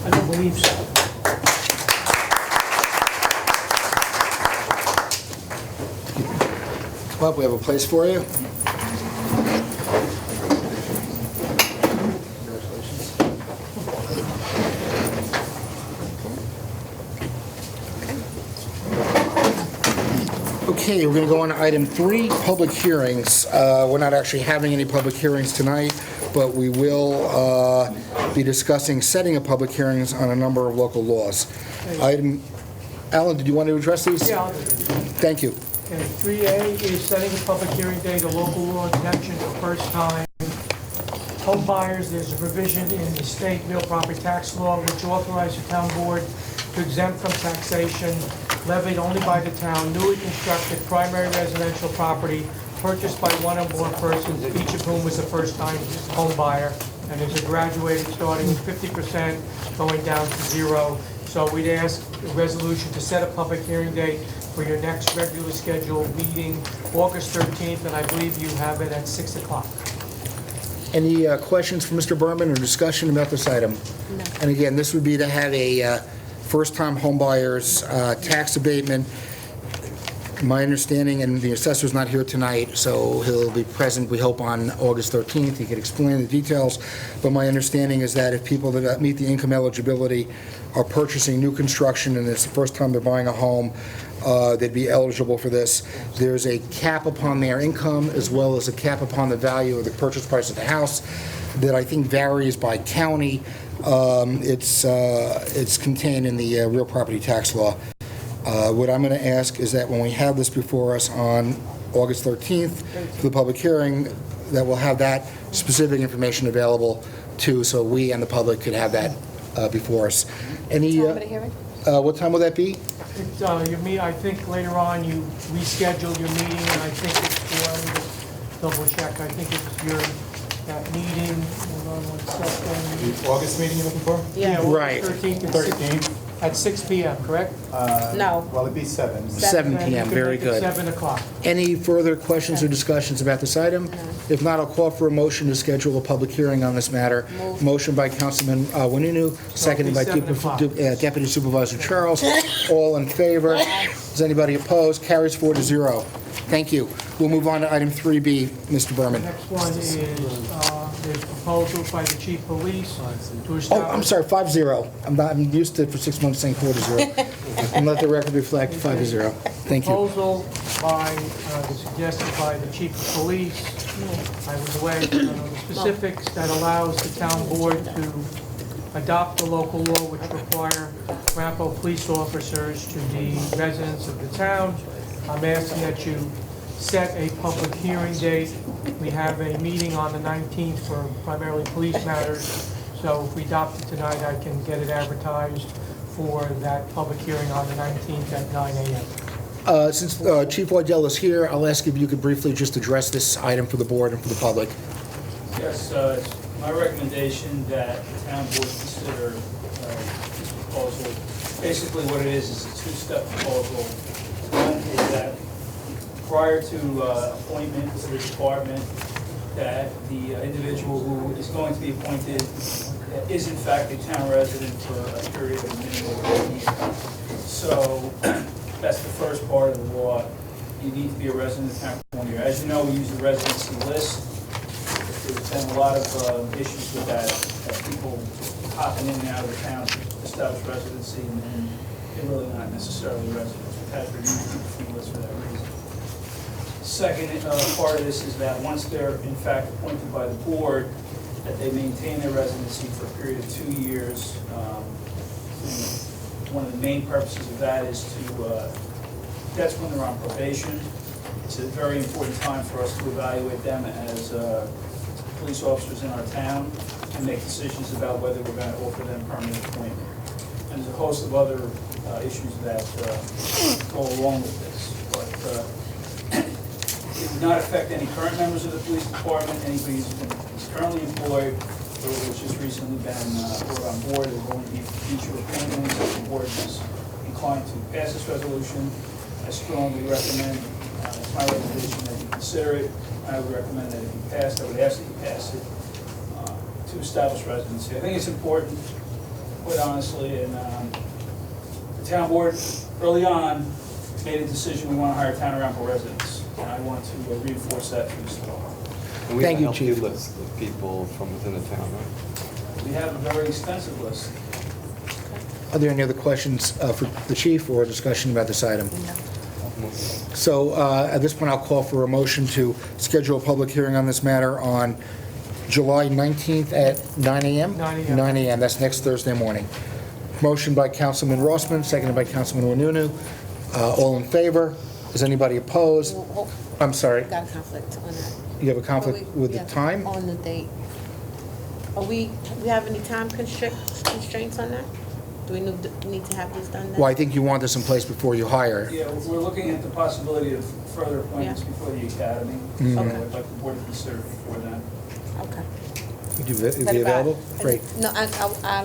I don't believe so. Come up, we have a place for you. Okay, we're going to go on to item 3, public hearings. We're not actually having any public hearings tonight, but we will be discussing setting up public hearings on a number of local laws. Alan, did you want to address these? Yeah, I'll do it. Thank you. Okay, 3A is setting a public hearing date, a local law exemption for first-time home buyers. There's a provision in the state real property tax law which authorizes the town board to exempt from taxation levied only by the town newly constructed primary residential property purchased by one or more persons, each of whom was a first-time home buyer. And there's a graduated starting with 50% going down to 0. So we'd ask a resolution to set a public hearing date for your next regularly scheduled meeting, August 13th, and I believe you have it at 6 o'clock. Any questions for Mr. Berman or discussion about this item? No. And again, this would be to have a first-time homebuyer's tax abatement. My understanding, and the assessor's not here tonight, so he'll be present, we hope, on August 13th. He can explain the details, but my understanding is that if people that meet the income eligibility are purchasing new construction and it's the first time they're buying a home, they'd be eligible for this. There's a cap upon their income as well as a cap upon the value of the purchase price of the house that I think varies by county. It's contained in the real property tax law. What I'm going to ask is that when we have this before us on August 13th for the public hearing, that we'll have that specific information available too, so we and the public could have that before us. Any? What time will that be? I think later on you rescheduled your meeting, and I think it's for, let me just double check, I think it's your, that meeting, hold on one second. The August meeting you're looking for? Yeah, Right. August 13th at 13th? At 6 p.m., correct? No. Well, it'd be 7. 7 Then you p.m., can very make it good. 7 o'clock. Any further questions or discussions about this item? If not, I'll call for a motion to schedule a public hearing on this matter. Motion by Councilman Wanunu, seconded by 7 o'clock. Deputy Supervisor Charles. All in favor? Is anybody opposed? Carries 4-0. Thank you. We'll move on to item 3B, Mr. Berman. Next one is, there's proposals by the chief of police to Oh, establish... I'm sorry, 5-0. I'm used to, for 6 months, saying 4-0. And let the record reflect 5-0. Thank you. Proposal by, suggested by the chief of police, I was away, the specifics that allows the town board to adopt the local law which require Rampo police officers to be residents of the town. I'm asking that you set a public hearing date. We have a meeting on the 19th for primarily police matters, so if we adopt it tonight, I can get it advertised for that public hearing on the 19th at 9 a.m. Since Chief Waddell is here, I'll ask if you could briefly just address this item for the board and for the public. Yes, it's my recommendation that the town board consider this proposal. Basically what it is a two-step proposal. One is that prior to appointment to the department, that the individual who is going to be appointed is in fact a town resident for a period of minimum of 1 year. So that's the first part of the law. You need to be a resident of town for 1 year. As you know, we use the residency list. There's been a lot of issues with that people hopping in and out of the town to establish residency, and they're really not necessarily residents. We've had to remove people from the list for that reason. Second part of this is that once they're in fact appointed by the board, that they maintain their residency for a period of 2 years. One of the main purposes of that is to, that's when they're on probation. It's a very important time for us to evaluate them as police officers in our town and make decisions about whether we're going to offer them permanent appointment. And there's a host of other issues that go along with this. But it would not affect any current members of the police department, anybody who's currently employed or which has recently been brought on board. There will only be future appointments. If the board is inclined to pass this resolution, I strongly recommend, it's my recommendation that you consider it. I would recommend that if you pass, I would ask that you pass it to establish residency. I think it's important, quite honestly, and the town board early on made a decision we want to hire town Rampo residents, and I want to reinforce that through this law. And we Thank have a you, healthy Chief. list of people from within the town, right? We have a very extensive list. Are there any other questions for the chief or discussion about this item? So at this point, I'll call for a motion to schedule a public hearing on this matter on July 19th at 9 a.m.? 9 a.m. 9 a.m., that's next Thursday morning. Motion by Councilman Rossman, seconded by Councilman Wanunu. All in favor? Is anybody opposed? I'm sorry, Got a conflict on that. you have a conflict with the Yeah, time? On the date. We have any time constraints on that? Do we need to have this done now? Well, I think you want this in place before you hire. Yeah, we're looking at the possibility of further appointments Yeah. before the academy. Mhm. So Okay. I'd like the board to consider before that. Okay. Would you But be if I- available? Great. No,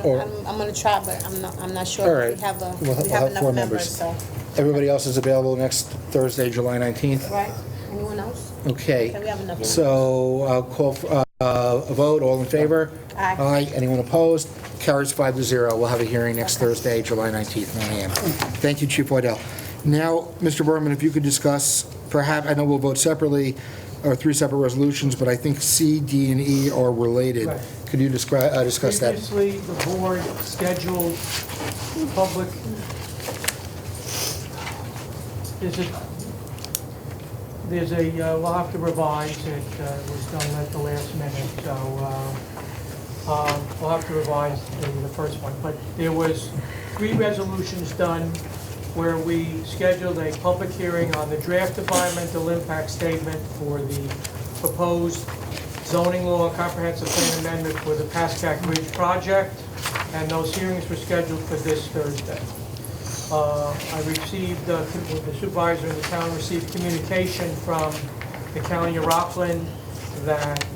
Or- I'm gonna try, but I'm not All sure. right. We have We'll have enough 4 members, members. so. Everybody else is available next Thursday, July 19th? Right? Anyone else? Okay. Okay, we have enough. So I'll call for a vote, all in favor? Aye. Aye, anyone opposed? Carries 5-0. We'll have a hearing next Thursday, July 19th, 9 a.m. Thank you, Chief Waddell. Now, Mr. Berman, if you could discuss, perhaps, I know we'll vote separately, or 3 separate resolutions, but I think C, D, and E are related. Right. Could you discuss that? Previously, the board scheduled public, we'll have to revise it, was done at the last minute, so we'll have to revise the first one. But there was 3 resolutions done where we scheduled a public hearing on the draft environmental impact statement for the proposed zoning law comprehensive plan amendment for the Pascack Ridge project, and those hearings were scheduled for this Thursday. I received, the supervisor in the town received communication from the county of Rockland that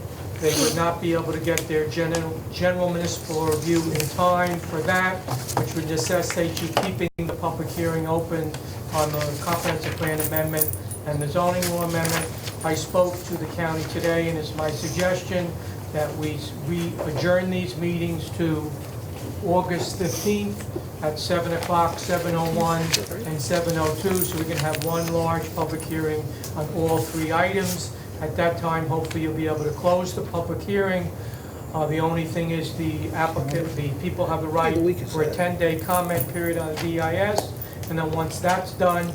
they would not be able to get their general municipal review in time for that, which would necessitate you keeping the public hearing open on the comprehensive plan amendment and the zoning law amendment. I spoke to the county today, and it's my suggestion that we adjourn these meetings to August 15th at 7 o'clock, 7:01, and 7:02, so we can have one large public hearing on all 3 items. At that time, hopefully you'll be able to close the public hearing. The only thing is the applicant, the people have the right for a 10-day comment period on the DIS, and then once that's done,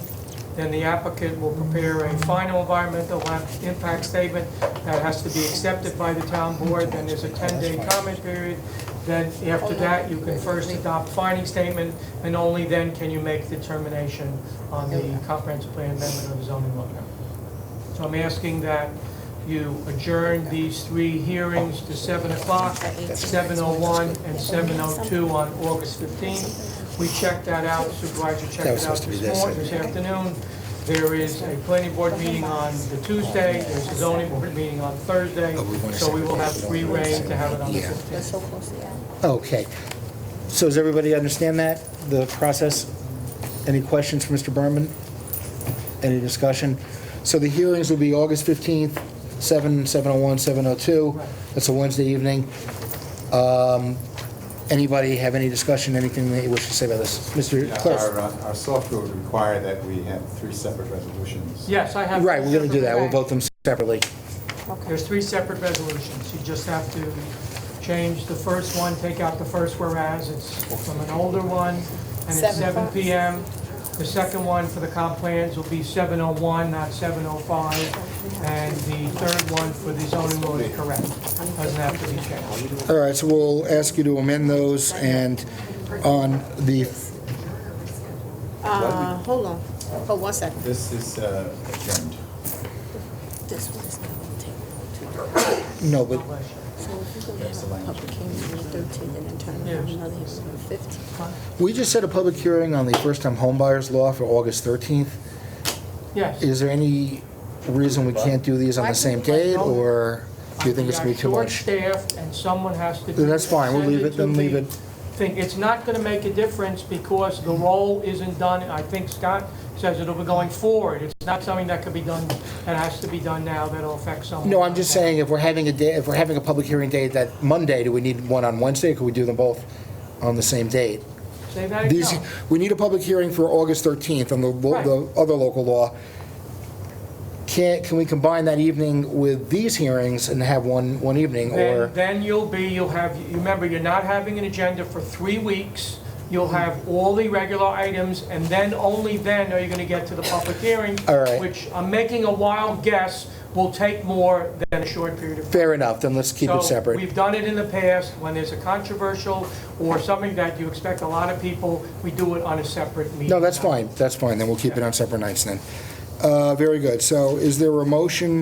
then the applicant will prepare a final environmental impact statement that has to be accepted by the town board. Then there's a 10-day comment period. Then after that, you can first adopt finding statement, and only then can you make determination on the comprehensive plan amendment of the zoning law. So I'm asking that you adjourn these 3 hearings to 7 o'clock, 7:01, and 7:02 on August 15th. We checked that out, supervisor checked That was it out supposed to be this afternoon. There is a planning board meeting on the Tuesday, there's a zoning board meeting on Thursday, so we will have free reign to have it on the Yeah. 15th. That's so close to that. Okay. So does everybody understand that, the process? Any questions for Mr. Berman? Any discussion? So the hearings will be August 15th, 7:01, 7:02. That's a Wednesday evening. Anybody have any discussion, anything they wish to say about this? Mr. Clerk? Our software would require that we have 3 separate resolutions. Yes, I have. Right, we're going to do that. We'll vote them separately. There's 3 separate resolutions. You just have to change the first one, take out the first whereas. It's from an older one, and it's 7 7 o'clock? PM. The second one for the comp plans will be 7:01, not 7:05. And the third one for the zoning law is correct. Doesn't have to be changed. All right, so we'll ask you to amend those, and on the, Hold on. Hold 1 second. This is adjourned. This one is not gonna take no, but So if you're gonna have a public hearing on the 13th and then turn around another hearing on the 15th. we just set a public hearing on the first-time homebuyers law for August 13th. Yes. Is there any reason we can't do these on the same date, or do you think it's going to be too much? Short-staffed, and someone has to. Then that's fine, we'll leave it, then leave it. Thing. It's not going to make a difference because the roll isn't done. I think Scott says it'll be going forward. It's not something that could be done, that has to be done now, that'll affect someone. No, I'm just saying, if we're having a public hearing date that Monday, do we need one on Wednesday, or could we do them both on the same date? Say that These, again. we need a public hearing for August 13th on the other local law. Can we combine that evening with these hearings and have one evening, or? Then you'll have, you remember, you're not having an agenda for 3 weeks you'll have all the regular items, and then, only then are you gonna get to the public hearing. All right. Which, I'm making a wild guess, will take more than a short period of time. Fair enough, then let's keep it So, separate. we've done it in the past, when there's a controversial or something that you expect a lot of people, we do it on a separate meeting. No, that's fine, then we'll keep it on separate nights then. Very good, so is there a motion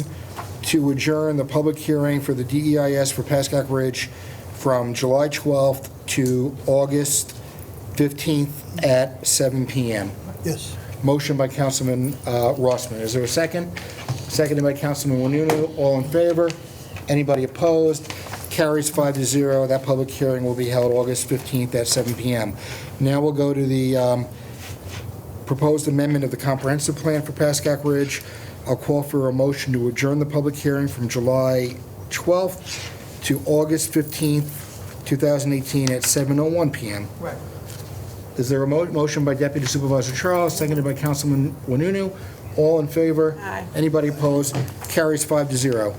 to adjourn the public hearing for the DEIS for Pascack Ridge from July 12th to August 15th at 7 PM? Yes. Motion by Councilman Rossman. Is there a second? Seconded by Councilman Wanunu. All in favor? Anybody opposed? Carries 5-0. That public hearing will be held August 15th at 7 PM. Now we'll go to the proposed amendment of the comprehensive plan for Pascack Ridge. I'll call for a motion to adjourn the public hearing from July 12th to August 15th, 2018 at 7:01 PM. Right. Is there a motion by Deputy Supervisor Charles, seconded by Councilman Wanunu? All in favor? Aye. Anybody opposed? Carries 5-0.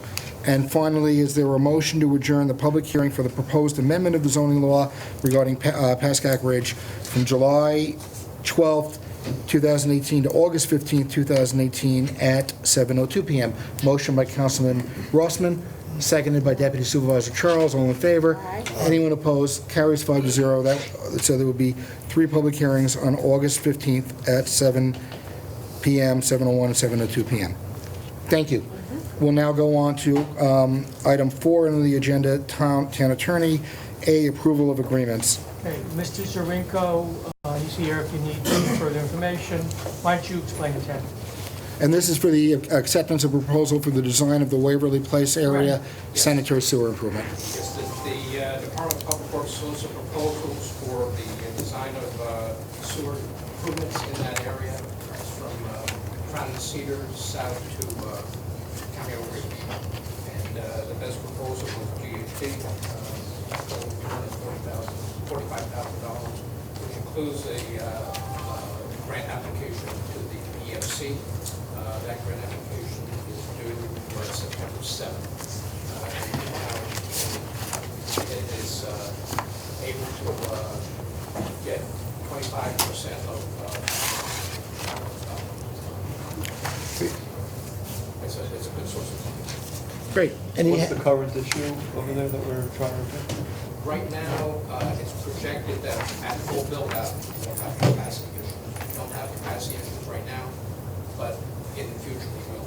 And finally, is there a motion to adjourn the public hearing for the proposed amendment of the zoning law regarding Pascack Ridge from July 12th, 2018 to August 15th, 2018 at 7:02 PM? Motion by Councilman Rossman, seconded by Deputy Supervisor Charles. All in favor? Aye. Anyone opposed? Carries 5-0. So there will be 3 public hearings on August 15th at 7 PM, 7:01 and 7:02 PM. Thank you. We'll now go on to item 4 on the agenda, Town Attorney, A, approval of agreements. Okay, Mr. Zarinko, he's here if you need further information. Why don't you explain it, Ted? And this is for the acceptance of proposal for the design of the Waverly Place area sanitary sewer improvement. Yes, the Department of Public Works solicits proposals for the design of sewer improvements in that area. It's from Crown and Cedar south to Cameo Ridge. And the best proposal was GHD, $45,000, which includes a grant application to the EFC. That grant application is due September 7th. It is able to get 25% of, it's a good source of funding. Great. What's the current issue over there that we're trying to address? Right now, it's projected that at full build-out, we won't have capacity issues. We don't have capacity issues right now, but in the future we will.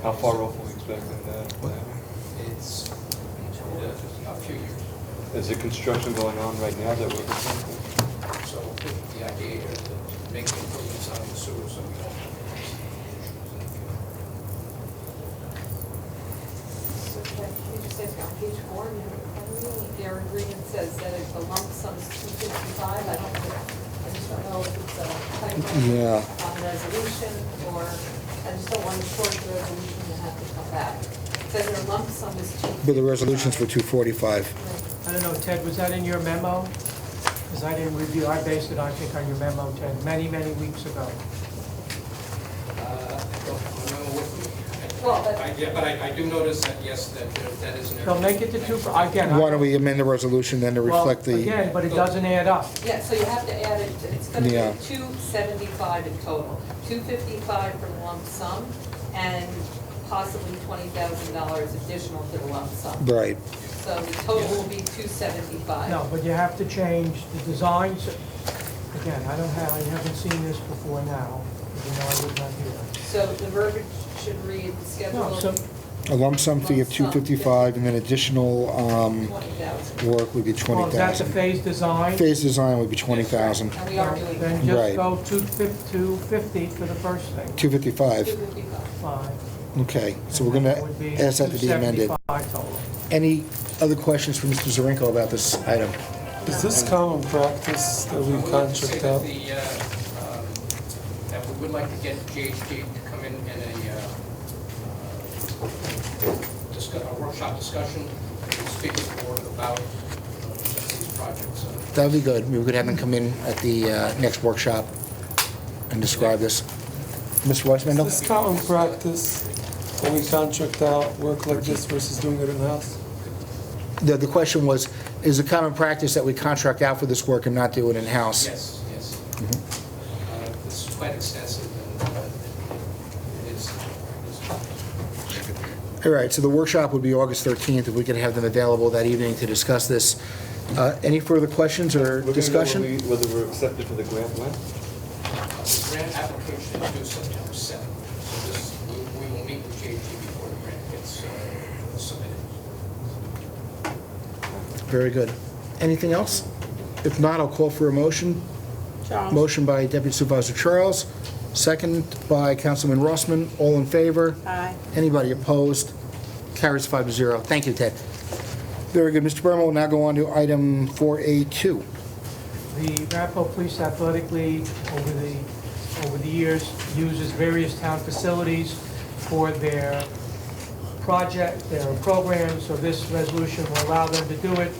How far off are we expecting that? It's a few years. Is there construction going on right now that we're concerned with? So the idea is to make the improvements on the sewer so we don't have capacity issues in the future. So Ted, can you just ask on page 4, their agreement says that if the lump sum is $255, I just don't know if it's a typo Yeah. on resolution, or I just don't want to short the resolution and have to come back. It says their lump sum is But the resolution's for 245. I don't know, Ted, was that in your memo? Because I didn't review, I based it, I think, on your memo, Ted, many, many weeks ago. I don't remember what, Well, but- yeah, but I do notice that, yes, that is an error. So make it to 2, again. Why don't we amend the resolution then to reflect Well, the... again, but it doesn't add up. Yeah, so you have to add it, it's going to Yeah. be 275 in total. 255 for the lump sum, and possibly $20,000 additional to the lump sum. Right. So the total will be 275. No, but you have to change the designs. Again, I haven't seen this before now, you know I was not here. So the verbiage should read No, so, schedule A lump sum fee of 255 and then additional 20,000. work would be well, is that the 20,000. phase design? Phase design would be 20,000. And we are doing Then Right. just go 250 for the first thing. 255. 255. Fine. Okay, so we're going And then it would be to ask that to be amended. 275 total. Any other questions for Mr. Zarinko about this item? Is this common practice that we contract out? That we would like to get GHD to come in a workshop discussion, and speak with the board about these projects. That would be good. We could have them come in at the next workshop and describe this. Mr. Is Weissmandel? this common practice when we contract out work like this versus doing it in-house? The question was, is a common practice that we contract out for this work and not do it in-house. Yes, yes. It's quite extensive, and it is. All right, so the workshop would be August 13th, if we could have them available that evening to discuss this. Any further questions or discussion? Whether we're accepted for the grant when? The grant application is due September 7th, so we will meet with JG before the grant gets submitted. Very good. Anything else? If not, I'll call for a motion. Charles. Motion by Deputy Supervisor Charles, second by Councilman Rossman. All in favor? Aye. Anybody opposed? Carries 5-0. Thank you, Ted. Very good. Mr. Burma will now go on to item 4A2. The Arapahoe Police Athletic League, over the years, uses various town facilities for their programs, so this resolution will allow them to do it.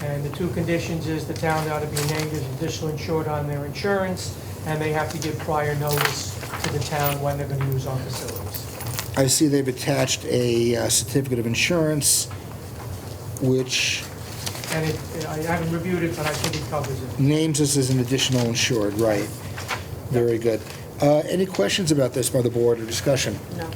And the two conditions is the town ought to be named as additional insured on their insurance, and they have to give prior notice to the town when they're going to use our facilities. I see they've attached a certificate of insurance, which And I haven't reviewed it, but I think it covers it. names us as an additional insured, right? Very good. Any questions about this by the board or discussion? No.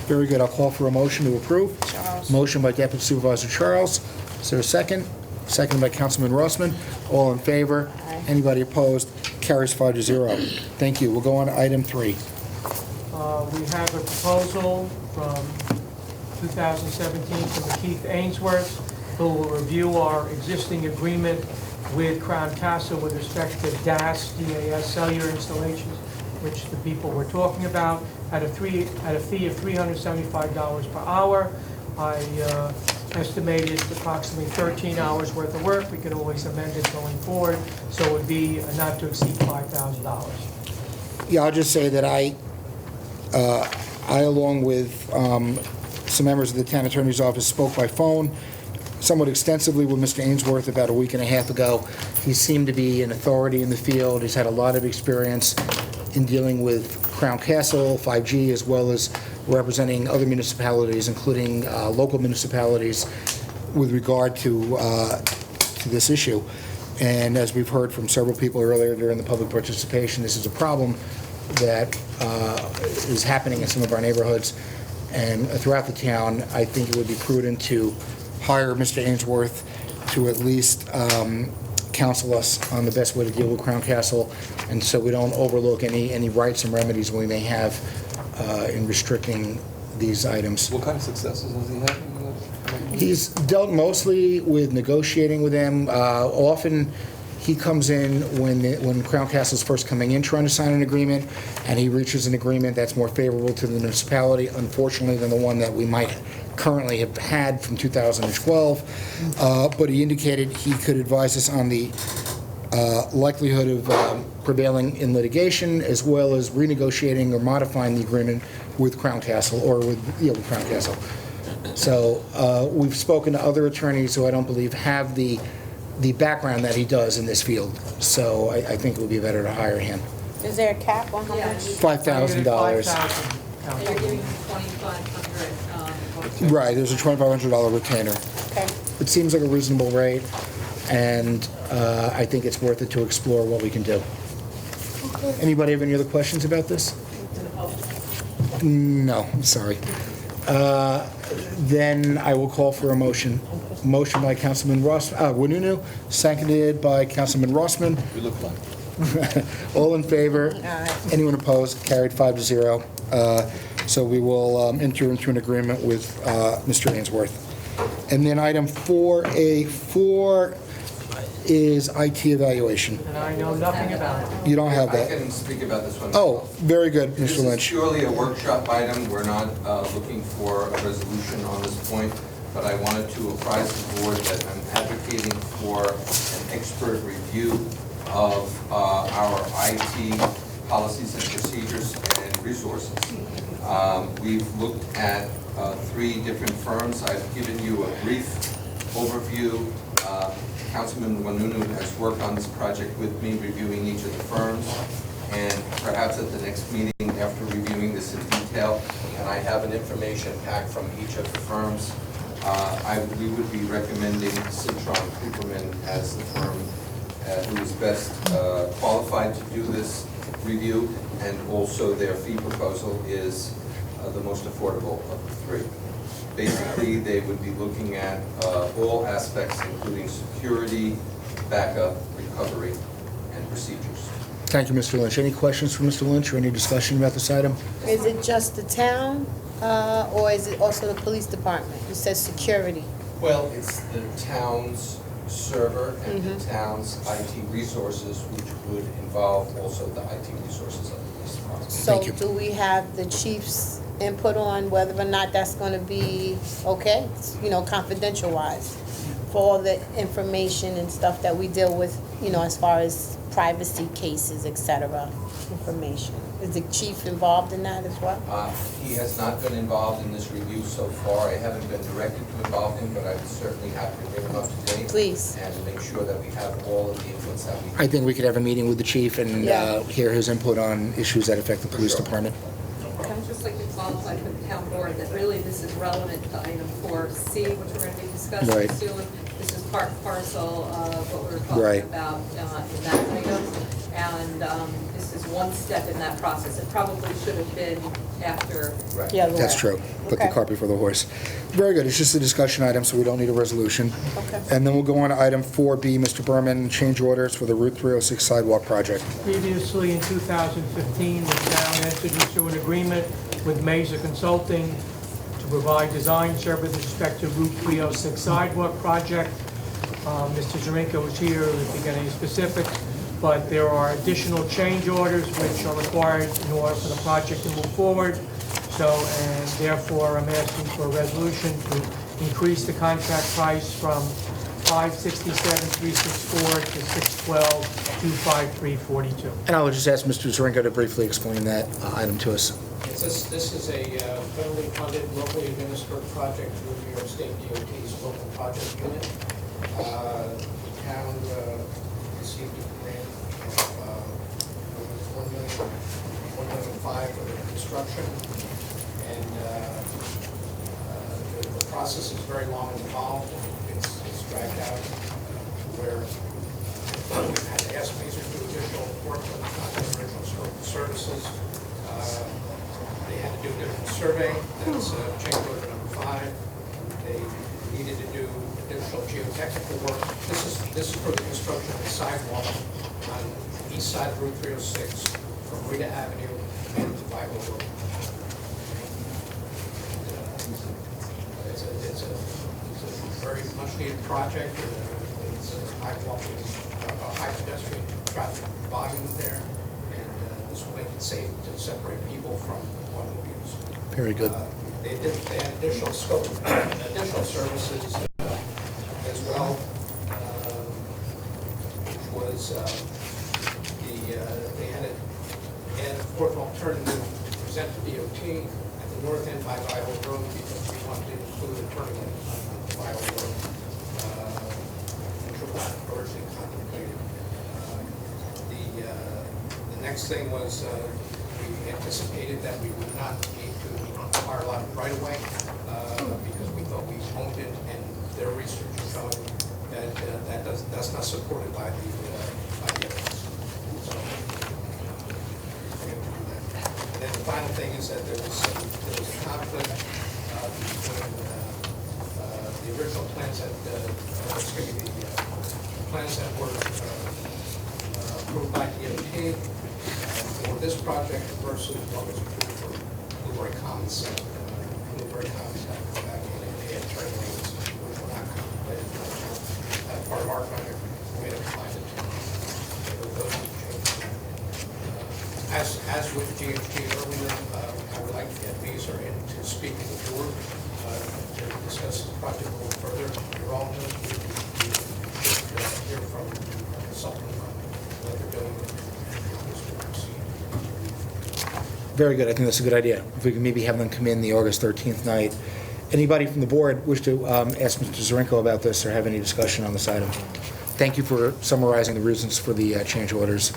Very good. I'll call for a motion to approve. Charles. Motion by Deputy Supervisor Charles. Is there a second? Second by Councilman Rossman. All in favor? Aye. Anybody opposed? Carries 5-0. Thank you. We'll go on to item 3. We have a proposal from 2017 from Keith Ainsworth, who will review our existing agreement with Crown Castle with respect to DAS cellular installations, which the people were talking about, at a fee of $375 per hour. I estimated approximately 13 hours worth of work. We could always amend it going forward, so it would be not to exceed $5,000. Yeah, I'll just say that I along with some members of the town attorney's office, spoke by phone somewhat extensively with Mr. Ainsworth about a week and a half ago. He seemed to be an authority in the field. He's had a lot of experience in dealing with Crown Castle, 5G, as well as representing other municipalities, including local municipalities, with regard to this issue. And as we've heard from several people earlier during the public participation, this is a problem that is happening in some of our neighborhoods and throughout the town. I think it would be prudent to hire Mr. Ainsworth to at least counsel us on the best way to deal with Crown Castle, and so we don't overlook any rights and remedies we may have in restricting these items. What kind of successes has he had? He's dealt mostly with negotiating with them. Often, he comes in when Crown Castle's first coming in trying to sign an agreement, and he reaches an agreement that's more favorable to the municipality, unfortunately, than the one that we might currently have had from 2012. But he indicated he could advise us on the likelihood of prevailing in litigation, as well as renegotiating or modifying the agreement with Crown Castle, or with Crown Castle. So we've spoken to other attorneys who I don't believe have the background that he does in this field. So I think it would be better to hire him. Is there a cap on how much? $5,000. And you're giving him 2,500. Right, there's a $2,500 retainer. Okay. It seems like a reasonable rate, and I think it's worth it to explore what we can do. Anybody have any other questions about this? No, I'm sorry. Then I will call for a motion. Motion by Councilman Wanunu, seconded by Councilman Rossman. We look fine. All in favor? Aye. Anyone opposed? Carried 5-0. So we will enter into an agreement with Mr. Ainsworth. And then item 4A4 is IT evaluation. And I know nothing about it. You don't have I that. can speak about this one. Oh, very good, This Mr. is Lynch. purely a workshop item. We're not looking for a resolution on this point, but I wanted to apprise the board that I'm advocating for an expert review of our IT policies and procedures and resources. We've looked at 3 different firms. I've given you a brief overview. Councilman Wanunu has worked on this project with me, reviewing each of the firms, and perhaps at the next meeting, after reviewing this in detail, and I have an information pack from each of the firms, We would be recommending Citron Cooperman as the firm who is best qualified to do this review, and also their fee proposal is the most affordable of the three. Basically, they would be looking at all aspects, including security, backup, recovery, and procedures. Thank you, Mr. Lynch. Any questions for Mr. Lynch or any discussion about this item? Is it just the town, or is it also the police department? It says security. Well, it's the town's server and the town's IT resources, which would involve also the IT resources of the police department. So do we have the chief's input on whether or not that's going to be okay, confidential wise, for all the information and stuff that we deal with, as far as privacy cases, et cetera, information? Is the chief involved in that as well? He has not been involved in this review so far. I haven't been directed to involve him, but I would certainly have to bring him up to date. Please. And make sure that we have all of the inputs that we I think we could have a meeting with the chief and hear his input on issues that affect the police department. I'd just like to qualify for the town board that really this is relevant to item 4C, which we're going to be discussing Right. soon. This is part and parcel of what we're talking Right. about in that item. And this is one step in that process. It probably should have been after. Right. Yeah, That's true. Put the cart before the horse. Very good. It's just a discussion item, so we don't need a resolution. Okay. And then we'll go on to item 4B, Mr. Berman, change orders for the Route 306 sidewalk project. Previously, in 2015, the town entered into an agreement with Mesa Consulting to provide design service with respect to Route 306 sidewalk project. Mr. Zarinka was here to get any specifics, but there are additional change orders which are required in order for the project to move forward. So, and therefore, I'm asking for a resolution to increase the contract price from $567,364 to $612,253.42. And I will just ask Mr. Zarinka to briefly explain that item to us. This is a federally funded, locally administered project through New York State DOT's local project unit. The town received a grant of $1,500,000 for the construction, and the process is very long and involved. It's dragged out where we've had to ask Mesa to do additional work on the original scope of services. They had to do a different survey, that's change order number 5. They needed to do additional geotechnical work. This is for the construction of the sidewalk on the east side of Route 306 from Rita Avenue into Bible Road. It's a very much needed project. It's a high walking, high pedestrian traffic volume there, and this will make it safe to separate people from automobiles. Very good. They had additional scope, additional services as well, which was they had a fourth alternative to present to DOT at the north end by Bible Road because we wanted to include a turning in on Bible Road, which was not originally contemplated. The next thing was we anticipated that we would not need to acquire a lot of right of way because we thought we owned it, and their research is showing that that's not supported by the evidence. So, and then the final thing is that there was a conflict between the original plans that the plans that were approved by DOT for this project versus what was approved for Blueberry Commons. Blueberry Commons had to go back in and they had turn lanes which were not contemplated. Part of our project, we had to combine the two. Those two changes. As with GHG earlier, I would like to get Mesa in to speak to the board to discuss the project a little further. You're all new. We hear from the consultant on what they're doing. Very good. I think that's a good idea. If we can maybe have them come in the August 13th night. Anybody from the board wish to ask Mr. Zarinka about this or have any discussion on this item? Thank you for summarizing the reasons for the change orders.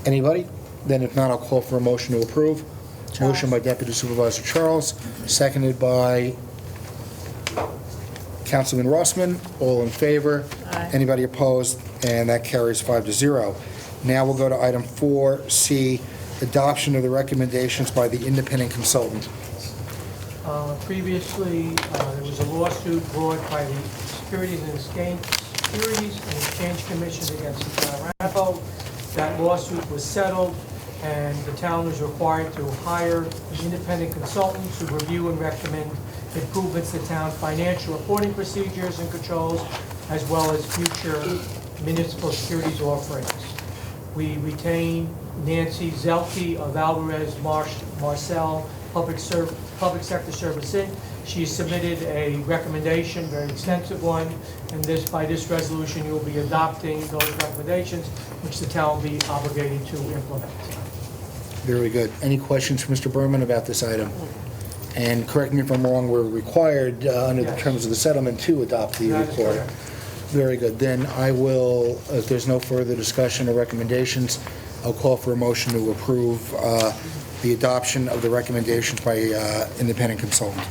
Anybody? Then if not, I'll call for a motion to approve. Motion by Deputy Supervisor Charles, seconded by Councilman Rossman. All in favor? Aye. Anybody opposed? And that carries 5-0. Now we'll go to item 4C, adoption of the recommendations by the independent consultant. Previously, there was a lawsuit brought by the Securities and Exchange Commission against the town of Ramapo. That lawsuit was settled, and the town was required to hire an independent consultant to review and recommend improvements to town financial reporting procedures and controls, as well as future municipal securities offerings. We retain Nancy Zelke of Alvarez Marcel Public Sector Service Inc. She submitted a recommendation, very extensive one, and by this resolution, you will be adopting those recommendations, which the town will be obligated to implement. Very good. Any questions for Mr. Berman about this item? And correct me if I'm wrong, we're required, under the Yes. terms of the settlement, to adopt the That is report. correct. Very good. Then I will, if there's no further discussion or recommendations, I'll call for a motion to approve the adoption of the recommendations by independent consultant.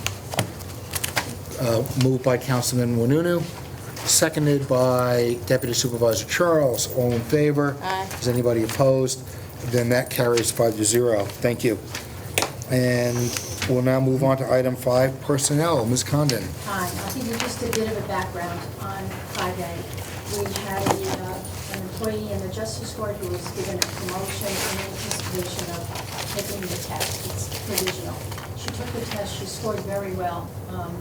Moved by Councilman Wanunu, seconded by Deputy Supervisor Charles. All in favor? Aye. Is anybody opposed? Then that carries 5-0. Thank you. And we'll now move on to item 5, personnel. Ms. Condon. Hi, I'll give you just a bit of a background on 5A. We had an employee in the Justice Court who was given a promotion in anticipation of taking the test. It's provisional. She took the test, she scored very well.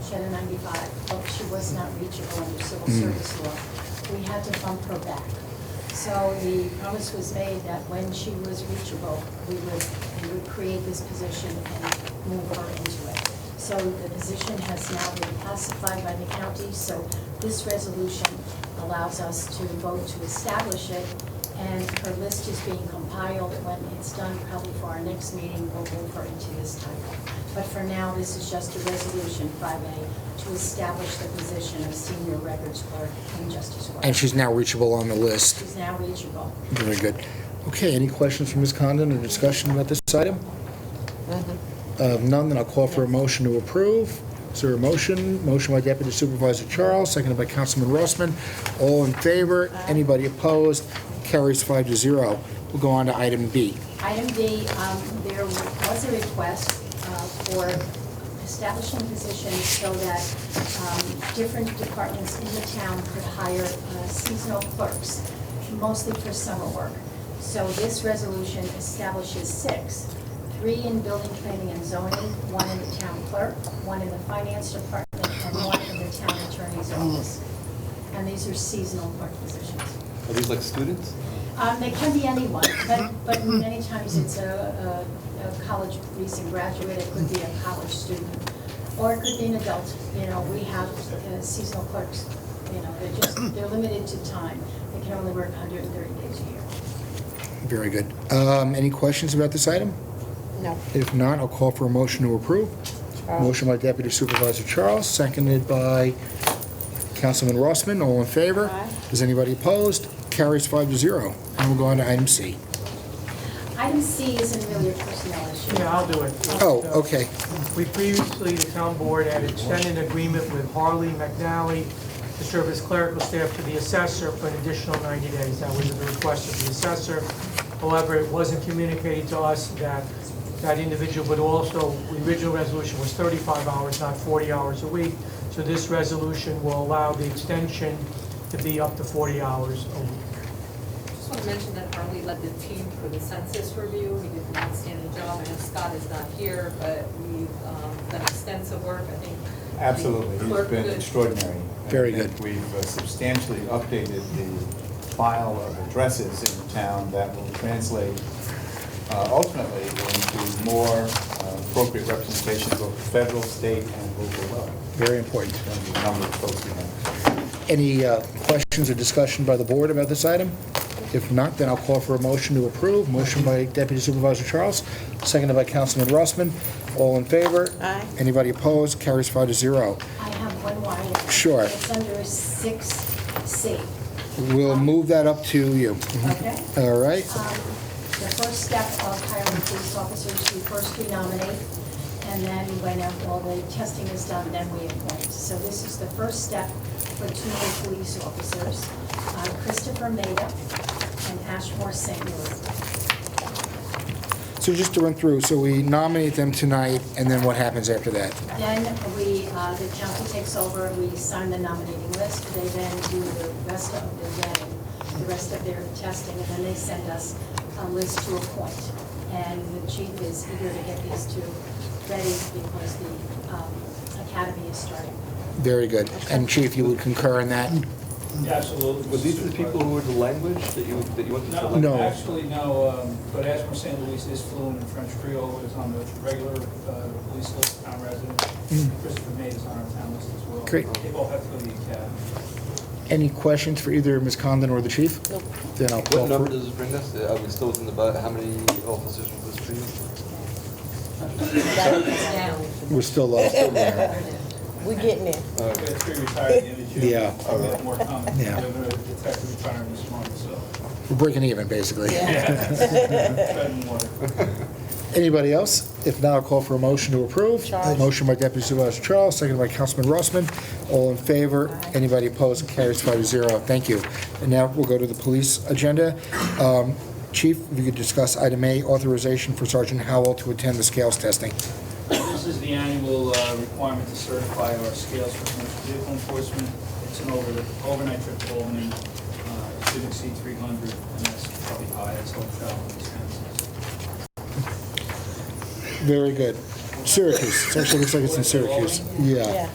She had a 95, but she was not reachable under civil service law. We had to bump her back. So the promise was made that when she was reachable, we would create this position and move her into it. So the position has now been classified by the county, so this resolution allows us to vote to establish it, and her list is being compiled. When it's done, probably for our next meeting, we'll move her into this title. But for now, this is just a resolution, 5A, to establish the position of senior records clerk in Justice Court. And she's now reachable on the list. She's now reachable. Very good. Okay, any questions from Ms. Condon or discussion about this item? None, then I'll call for a motion to approve. Is there a motion? Motion by Deputy Supervisor Charles, seconded by Councilman Rossman. All in favor? Anybody opposed? Carries 5-0. We'll go on to item B. Item B, there was a request for establishing positions so that different departments in the town could hire seasonal clerks, mostly for summer work. So this resolution establishes 6, 3 in building planning and zoning, 1 in the town clerk, 1 in the finance department, and 1 in the town attorney's office. And these are seasonal clerk positions. Are these like students? They can be anyone, but many times it's a college recent graduate, it could be a college student, or it could be an adult. You know, we have seasonal clerks, you know, they're limited to time. They can only work 130 days a year. Very good. Any questions about this item? No. If not, I'll call for a motion to approve. Motion by Deputy Supervisor Charles, seconded by Councilman Rossman. All in favor? Aye. Is anybody opposed? Carries 5-0. And we'll go on to item C. Item C isn't really a personnel issue. Yeah, I'll do it. Oh, okay. We previously, the town board had extended an agreement with Harley McNally to serve as clerical staff to the assessor for an additional 90 days. That was at the request of the assessor. However, it wasn't communicated to us that that individual would also, the original resolution was 35 hours, not 40 hours a week. So this resolution will allow the extension to be up to 40 hours a week. Just want to mention that Harley led the team for the census review. He did an outstanding job. I know Scott is not here, but we've done extensive work. I think. Absolutely, he's Clerk been good. extraordinary. Very I think we've substantially updated the file of addresses in town that will translate ultimately into more appropriate representation of both federal, state, and local level. Very important. In terms of the number of folks we have. Any questions or discussion by the board about this item? If not, then I'll call for a motion to approve. Motion by Deputy Supervisor Charles, seconded by Councilman Rossman. All in favor? Aye. Anybody opposed? Carries 5-0. I have one more item. Sure. It's under 6C. We'll move that up to you. Okay. All right. The first step of hiring police officers, we first do nominate, and then when all the testing is done, then we appoint. So this is the first step for 2 new police officers, Christopher Maida and Ashmore St. Louis. So just to run through, so we nominate them tonight, and then what happens after that? Then the county takes over, we sign the nominating list, they then do the rest of the vetting, the rest of their testing, and then they send us a list to appoint. And the chief is eager to get these two ready because the academy is starting. Very good. And Chief, you would concur in that? Absolutely. Were these the people who were the language that you wanted to select? No. Actually, no, but Ashmore St. Louis is fluent in French Creole, is on the regular police list, town resident. Christopher Maid is on our town list as well. Great. They both have to go to the academy. Any questions for either Ms. Condon or the Chief? Nope. Then I'll call What number for... does this bring us? Are we still within the, how many officers was this treated? We're still there. We're getting it. We have 3 retired at the end of June. Yeah. We have more coming. Yeah. We have a detective retiring this month, so. We're breaking even, basically. Tread and water. Anybody else? If not, I'll call for a motion to approve. Charles. Motion by Deputy Supervisor Charles, seconded by Councilman Rossman. All in favor? Anybody opposed? It carries 5-0. Thank you. And now we'll go to the police agenda. Chief, if you could discuss item A, authorization for Sergeant Howell to attend the scales testing. This is the annual requirement to certify our scales for commercial vehicle enforcement. It's an overnight trip to Albany. It should exceed 300, and that's probably high, it's hotel and expenses. Very good. Syracuse. It actually looks like it's in Syracuse. Yeah.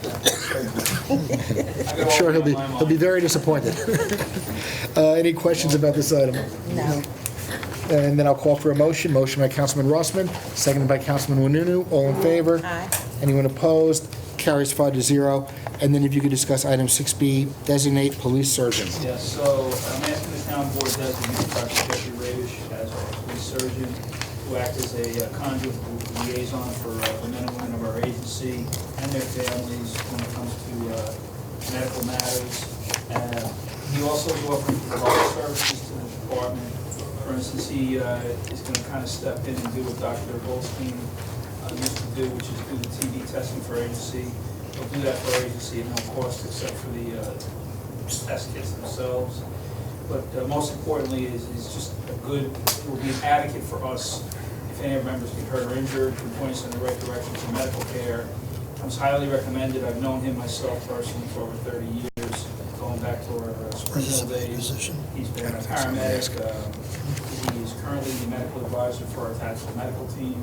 I'm sure he'll be very disappointed. Any questions about this item? No. And then I'll call for a motion. Motion by Councilman Rossman, seconded by Councilman Wanunu. All in favor? Aye. Anyone opposed? Carries 5-0. And then if you could discuss item 6B, designate police surgeon. Yes, so I'm asking the town board to designate Dr. Jeffrey Ravish as our police surgeon to act as a conduit liaison for the men and women of our agency and their families when it comes to medical matters. He also is offering to provide services to the department. For instance, he is going to kind of step in and do what Dr. Goldstein used to do, which is do the TB testing for our agency. He'll do that for our agency at no cost except for the test kits themselves. But most importantly is just a good, it will be an advocate for us if any of our members get hurt or injured, can point us in the right direction for medical care. Comes highly recommended. I've known him myself personally for over 30 years, going back to our Springfield days. He's been a paramedic. He's currently the medical advisor for our tactical medical team.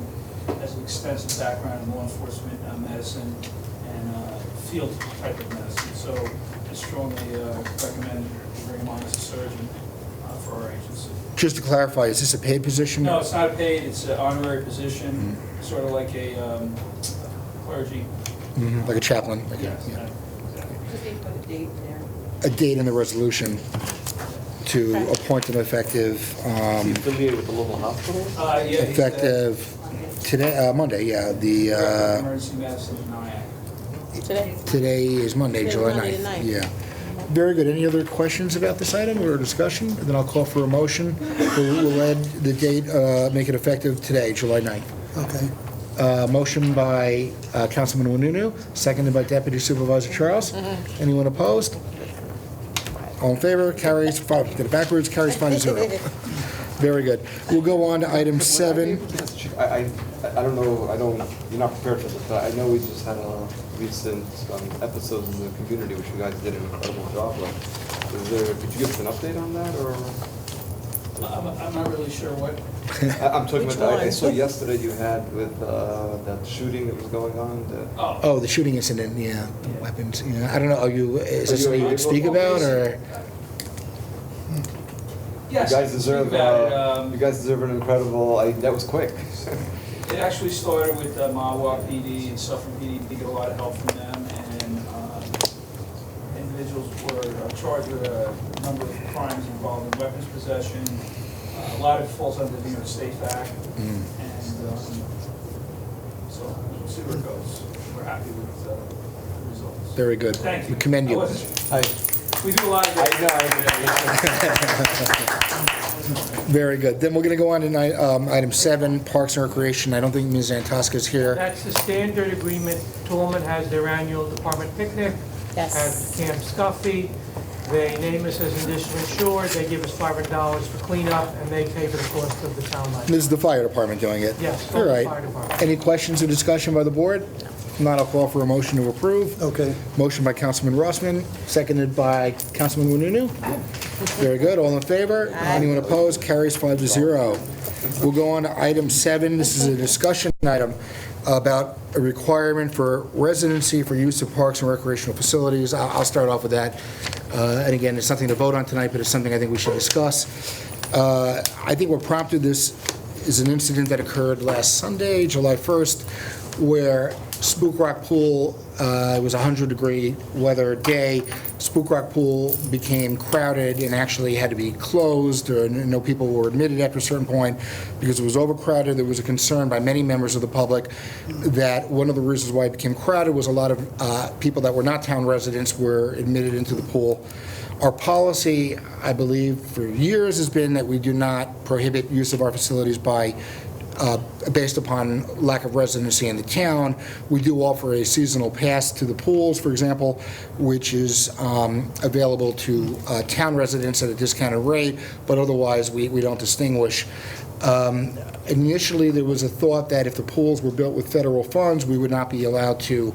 Has an extensive background in law enforcement, medicine, and field type of medicine. So I strongly recommend bring him on as a surgeon for our agency. Just to clarify, is this a paid position? No, it's not paid. It's an honorary position, sort of like a clergy. Like a chaplain? Like Yes. yeah. Just need to put a date there. A date in the resolution to appoint them effective, Is he affiliated with the local hospital? Yeah. he's the effective today, Monday, yeah. director of The, emergency medicine in NIAC. Today? today is Monday, Today's July Monday 9th. the 9th. Yeah. Very good. Any other questions about this item or discussion? And then I'll call for a motion. We'll add the date, make it effective today, July 9th. Okay. Motion by Councilman Wanunu, seconded by Deputy Supervisor Charles. Anyone opposed? All in favor? Carries 5. Get it backwards. Carries 5-0. Very good. We'll go on to item 7. I don't know, you're not prepared for this, but I know we just had a recent episodes in the community, which you guys did an incredible job with. Could you give us an update on that, or? I'm not really sure what. I'm talking Which about, I one? saw yesterday you had with that shooting that was going on. Oh, the shooting incident, yeah, the weapons, yeah. I don't know, is Are this something you you could speak able- about, or? Yes. You guys deserve, speak about it, you guys deserve an incredible, that was quick. It actually started with Mahwah PD and Suffolk PD. We get a lot of help from them, and individuals were charged with a number of crimes involving weapons possession. A lot of it falls under the New York State Act, and so we'll see where it goes. We're happy with the results. Very good. Thank you. We commend you. We do a lot of. Very good. Then we're going to go on to item 7, Parks and Recreation. I don't think Ms. Antosca is here. That's the standard agreement. Tolman has their annual department picnic at Camp Scuffy. They name us as additional insured, they give us $500 for cleanup, and they pay for the cost of the town light. This is the fire department doing it? Yes, All right. fire department. Any questions or discussion by the board? If not, I'll call for a motion to approve. Okay. Motion by Councilman Rossman, seconded by Councilman Winunu. Very good. All in favor? Anyone opposed? Carries 5-0. We'll go on to item 7. This is a discussion item about a requirement for residency for use of parks and recreational facilities. I'll start off with that. And again, it's something to vote on tonight, but it's something I think we should discuss. I think what prompted this is an incident that occurred last Sunday, July 1st, where Spook Rock Pool, it was a 100-degree weather day. Spook Rock Pool became crowded and actually had to be closed, or no people were admitted after a certain point because it was overcrowded. There was a concern by many members of the public that one of the reasons why it became crowded was a lot of people that were not town residents were admitted into the pool. Our policy, I believe, for years has been that we do not prohibit use of our facilities by based upon lack of residency in the town. We do offer a seasonal pass to the pools, for example, which is available to town residents at a discounted rate, but otherwise we don't distinguish. Initially, there was a thought that if the pools were built with federal funds, we would not be allowed to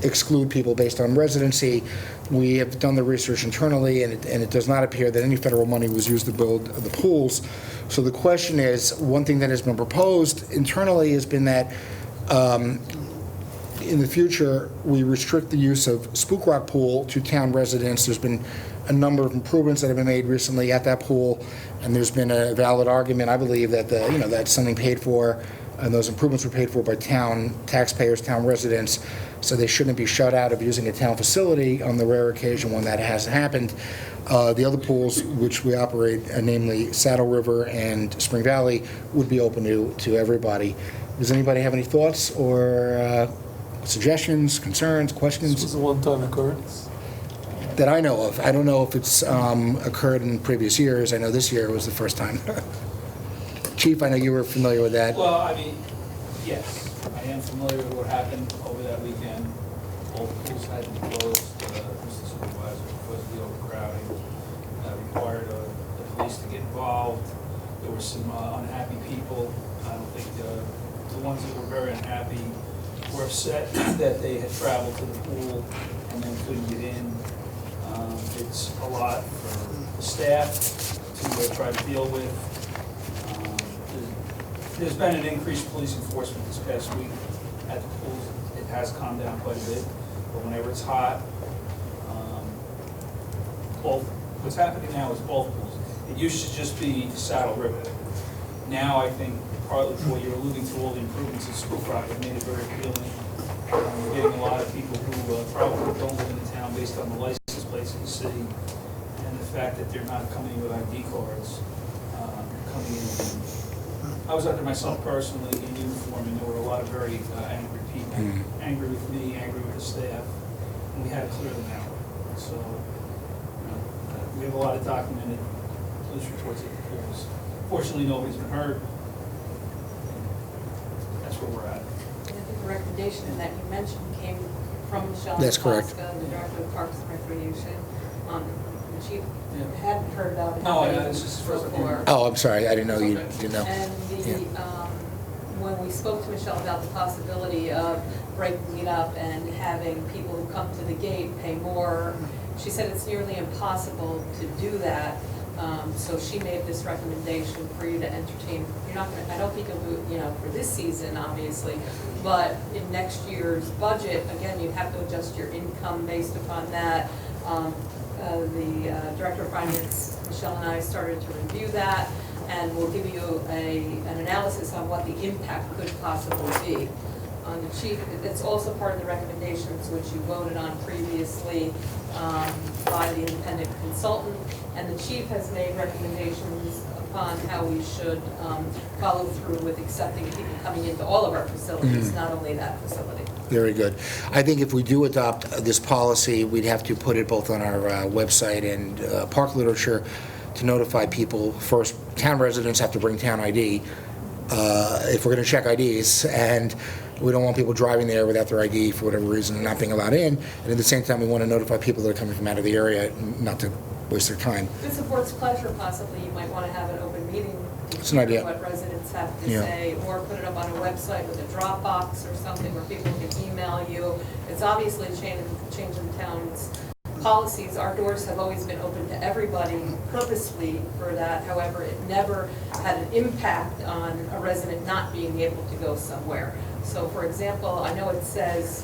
exclude people based on residency. We have done the research internally, and it does not appear that any federal money was used to build the pools. So the question is, one thing that has been proposed internally has been that in the future, we restrict the use of Spook Rock Pool to town residents. There's been a number of improvements that have been made recently at that pool, and there's been a valid argument, I believe, that that's something paid for, and those improvements were paid for by town taxpayers, town residents, so they shouldn't be shut out of using a town facility on the rare occasion when that has happened. The other pools which we operate, namely Saddle River and Spring Valley, would be open to everybody. Does anybody have any thoughts or suggestions, concerns, questions? This was a one-time occurrence. That I know of. I don't know if it's occurred in previous years. I know this year was the first time. Chief, I know you were familiar with that. Well, I mean, yes, I am familiar with what happened over that weekend. Both pools had to be closed, Mr. Supervisor, because of the overcrowding. Required the police to get involved. There were some unhappy people. I don't think the ones that were very unhappy were upset that they had traveled to the pool and then couldn't get in. It's a lot for the staff to try to deal with. There's been an increased police enforcement this past week at the pools. It has calmed down quite a bit, but whenever it's hot, what's happening now is both pools. It used to just be Saddle River. Now I think partly for what you're alluding to, all the improvements at Spook Rock have made it very appealing. We're getting a lot of people who probably don't live in the town based on the license plates in the city and the fact that they're not coming in with ID cards, coming in. I was out there myself personally in uniform, and there were a lot of very angry people, angry with me, angry with the staff, and we had to clear them out. So, we have a lot of documented police reports at the pools. Fortunately, nobody's been hurt. That's where we're at. I think the recommendation that you mentioned came from Michelle. That's correct. The Director of Parks and Recreation. The chief hadn't heard about it. No, this is the first time. Before. Oh, I'm sorry. I didn't know you didn't know. And when we spoke to Michelle about the possibility of breaking it up and having people who come to the gate pay more, she said it's nearly impossible to do that. So she made this recommendation for you to entertain. You're not going to, I don't think you'll for this season, obviously, but in next year's budget, again, you have to adjust your income based upon that. The Director of Finance, Michelle, and I started to review that, and we'll give you an analysis on what the impact could possibly be. The chief, it's also part of the recommendations which you voted on previously by the independent consultant, and the chief has made recommendations upon how we should follow through with accepting people coming into all of our facilities, not only that facility. Very good. I think if we do adopt this policy, we'd have to put it both on our website and park literature. to notify people. First, town residents have to bring town ID if we're going to check IDs, and we don't want people driving there without their ID for whatever reason and not being allowed in. And at the same time, we want to notify people that are coming from out of the area not to waste their time. If it's a board's pleasure, possibly you might want to have an open meeting to It's an hear idea. what residents have to Yeah. say, or put it up on a website with a Dropbox or something where people can email you. It's obviously changing the town's policies. Our doors have always been open to everybody purposely for that. However, it never had an impact on a resident not being able to go somewhere. So for example, I know it says,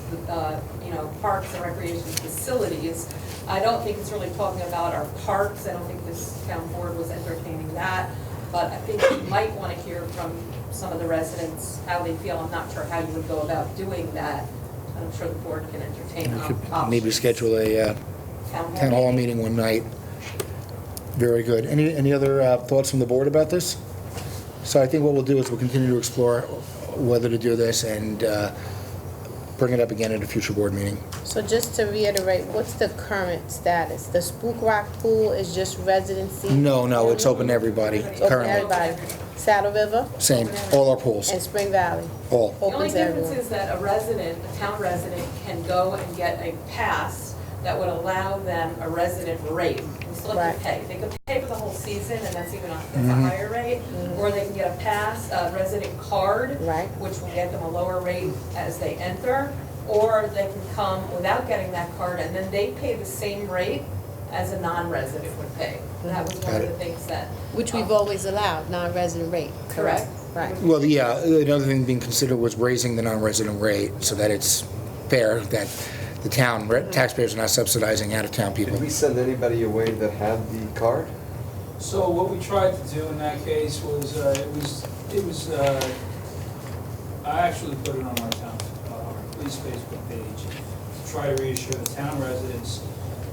parks and recreation facilities. I don't think it's really talking about our parks. I don't think this town board was entertaining that. But I think you might want to hear from some of the residents how they feel. I'm not sure how you would go about doing that. I'm sure the board can entertain We could options. maybe schedule a town hall meeting one night. Very good. Any other thoughts from the board about this? So I think what we'll do is we'll continue to explore whether to do this and bring it up again at a future board meeting. So just to reiterate, what's the current status? The Spook Rock Pool is just residency? No, it's open to everybody Open to currently. everybody. Saddle River? Same, all our pools, And Spring Valley? all. The only Open to difference everyone. is that a town resident can go and get a pass that would allow them a resident rate. They still have to pay. They could pay for the whole season, and that's even that's a higher rate. Or they can get a pass, a resident card, which will get them a lower rate as they enter. Or they can come without getting that card, and then they pay the same rate as a non-resident would pay. That was one of the things that. Which we've always allowed, non-resident rate. Correct. Right. Well, yeah, another thing being considered was raising the non-resident rate so that it's fair, that the town, taxpayers are not subsidizing out-of-town people. Did we send anybody away that had the card? So what we tried to do in that case was, I actually put it on our town, our police Facebook page, to try to reassure the town residents,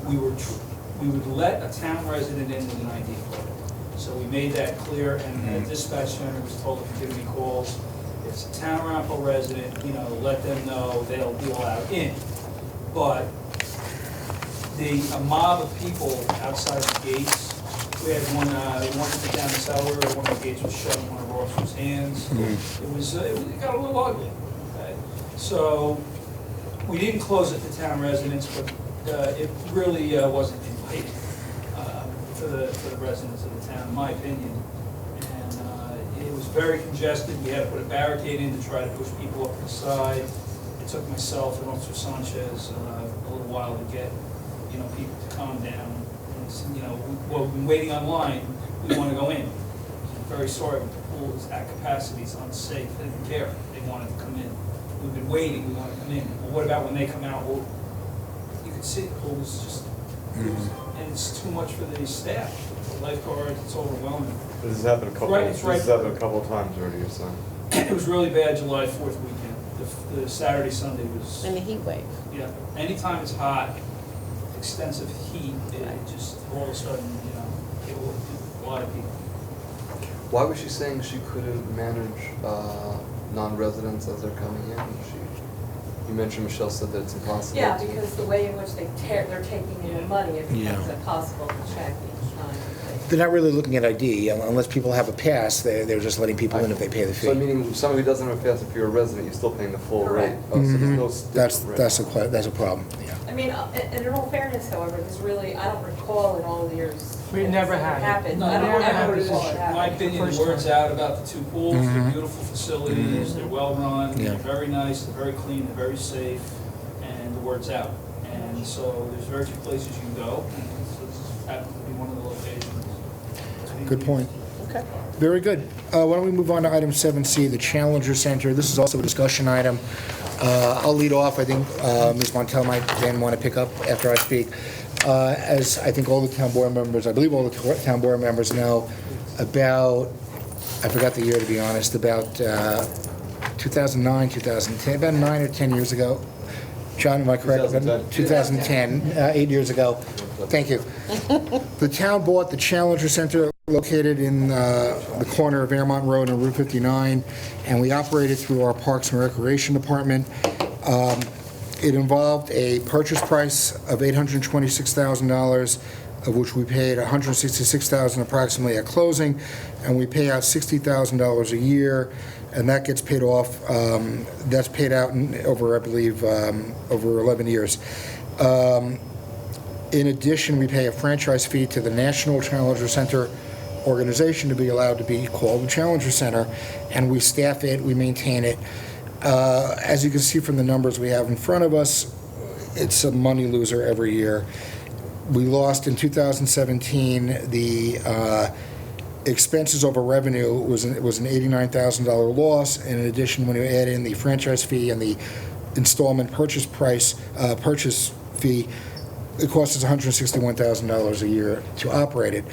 we would let a town resident in with an ID card. So we made that clear, and the dispatch center was told if you give me calls, if it's a town Arapahoe resident, let them know they'll be allowed in. But a mob of people outside the gates, we had one down the cellar, one of the gates was shut in one of our officers' hands. It got a little ugly, okay? So we didn't close it to town residents, but it really wasn't inviting for the residents of the town, in my opinion. And it was very congested. We had to put a barricade in to try to push people up to the side. It took myself and Officer Sanchez a little while to get people to calm down. And, we've been waiting online. We want to go in. I'm very sorry, but the pool is at capacity. It's unsafe. They didn't care. They wanted to come in. We've been waiting. We want to come in. Well, what about when they come out? Well, you can see the pool is just, and it's too much for the staff. The lifeguards, it's overwhelming. This has happened a couple. This has happened a couple of times already, you're saying. It was really bad July 4th weekend. The Saturday, Sunday was. And the heat wave. Yeah. Anytime it's hot, extensive heat, it just all of a sudden, it will a lot of people. Why was she saying she couldn't manage non-residents as they're coming in? You mentioned Michelle said that it's impossible. Yeah, because the way in which they're taking in the money, it becomes impossible to check each time. They're not really looking at ID, unless people have a pass, they're just letting people in if they pay the fee. So meaning somebody who doesn't have a pass, if you're a resident, you're still paying the full rate? Oh, so there's no different rate. That's a problem, yeah. I mean, and in all fairness, however, there's really, I don't recall in all the years. We never had it. Happened. No, I don't ever recall it in my happening. opinion, the word's out about the two pools. They're beautiful facilities, they're well-run, Yeah. they're very nice, they're very clean, they're very safe, and the word's out. And so there's very few places you can go, and this happens to be one of the locations. Good point. Okay. Very good. Why don't we move on to item 7C, the Challenger Center. This is also a discussion item. I'll lead off. I think Ms. Montel might then want to pick up after I speak. As I think all the town board members, I believe all the town board members know, about, I forgot the year to be honest, about 2009, 2010, about 9 or 10 years ago. John, am I correct? 2010, 8 years ago. Thank you. The town bought the Challenger Center located in the corner of Airmont Road and Route 59, and we operated through our Parks and Recreation Department. It involved a purchase price of $826,000, of which we paid $166,000 approximately at closing, and we pay out $60,000 a year, and that gets paid off, that's paid out over, I believe, over 11 years. In addition, we pay a franchise fee to the National Challenger Center organization to be allowed to be called the Challenger Center, and we staff it, we maintain it. As you can see from the numbers we have in front of us, it's a money loser every year. We lost in 2017, the expenses over revenue was an $89,000 loss, and in addition, when you add in the franchise fee and the installment purchase fee, it costs us $161,000 a year to operate it.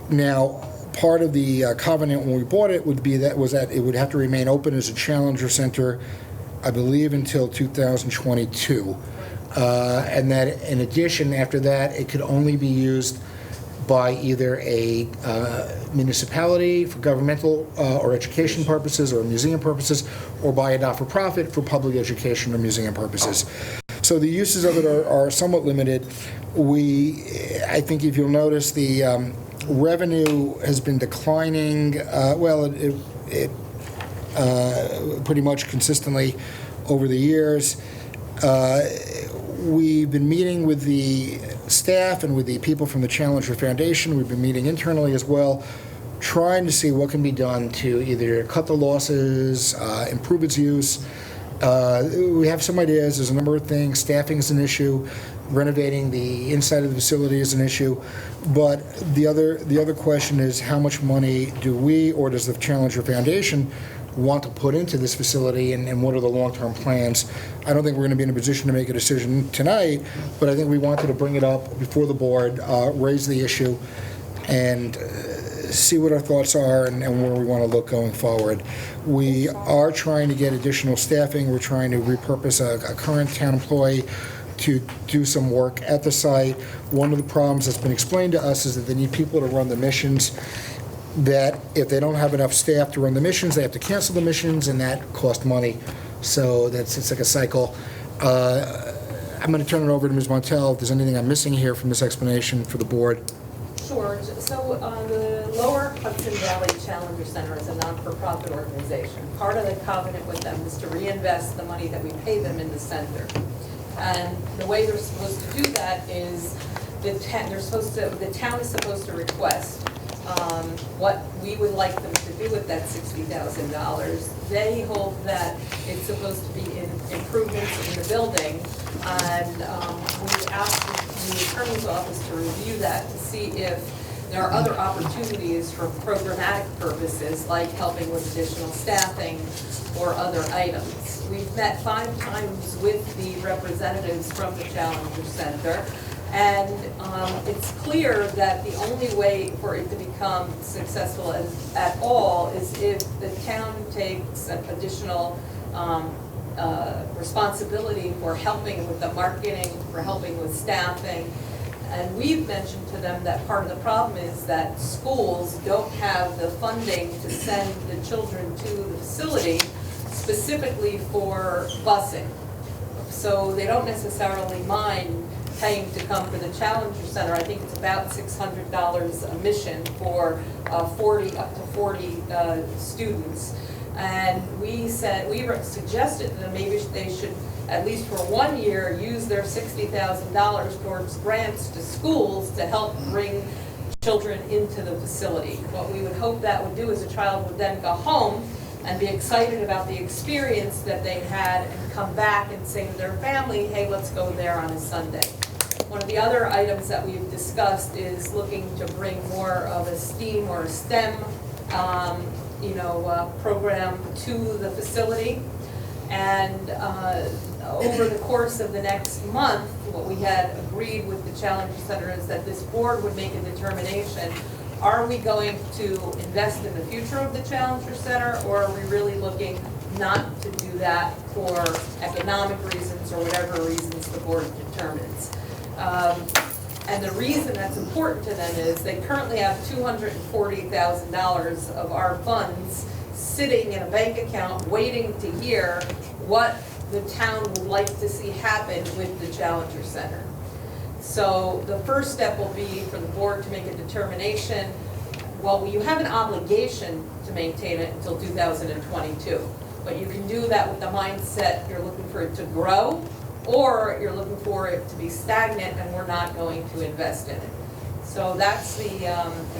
Now, part of the covenant when we bought it was that it would have to remain open as a Challenger Center, I believe, until 2022. And that in addition, after that, it could only be used by either a municipality for governmental or education purposes or museum purposes, or by a not-for-profit for public education or museum purposes. So the uses of it are somewhat limited. I think if you'll notice, the revenue has been declining, pretty much consistently over the years. We've been meeting with the staff and with the people from the Challenger Foundation. We've been meeting internally as well, trying to see what can be done to either cut the losses, improve its use. We have some ideas. There's a number of things. Staffing is an issue. Renovating the inside of the facility is an issue. But the other question is, how much money do we, or does the Challenger Foundation, want to put into this facility, and what are the long-term plans? I don't think we're going to be in a position to make a decision tonight, but I think we wanted to bring it up before the board, raise the issue, and see what our thoughts are and where we want to look going forward. We are trying to get additional staffing. We're trying to repurpose a current town employee to do some work at the site. One of the problems that's been explained to us is that they need people to run the missions, that if they don't have enough staff to run the missions, they have to cancel the missions, and that costs money. So it's like a cycle. I'm going to turn it over to Ms. Montel if there's anything I'm missing here from this explanation for the board. Sure. So the Lower Hudson Valley Challenger Center is a non-for-profit organization. Part of the covenant with them is to reinvest the money that we pay them in the center. And the way they're supposed to do that is the town is supposed to request what we would like them to do with that $60,000. They hold that it's supposed to be improvements in the building, and we asked the attorney's office to review that to see if there are other opportunities for programmatic purposes, like helping with additional staffing or other items. We've met 5 times with the representatives from the Challenger Center, and it's clear that the only way for it to become successful at all is if the town takes an additional responsibility for helping with the marketing, for helping with staffing. And we've mentioned to them that part of the problem is that schools don't have the funding to send the children to the facility specifically for busing. So they don't necessarily mind paying to come to the Challenger Center. I think it's about $600 a mission for up to 40 students. And we suggested to them maybe they should, at least for 1 year, use their $60,000 towards grants to schools to help bring children into the facility. What we would hope that would do is a child would then go home and be excited about the experience that they had and come back and say to their family, hey, let's go there on a Sunday. One of the other items that we've discussed is looking to bring more of a STEAM or a STEM program to the facility. And over the course of the next month, what we had agreed with the Challenger Center is that this board would make a determination. Are we going to invest in the future of the Challenger Center, or are we really looking not to do that for economic reasons or whatever reasons the board determines? And the reason that's important to them is they currently have $240,000 of our funds sitting in a bank account waiting to hear what the town would like to see happen with the Challenger Center. So the first step will be for the board to make a determination, well, you have an obligation to maintain it until 2022, but you can do that with the mindset you're looking for it to grow, or you're looking for it to be stagnant and we're not going to invest in it. So that's the,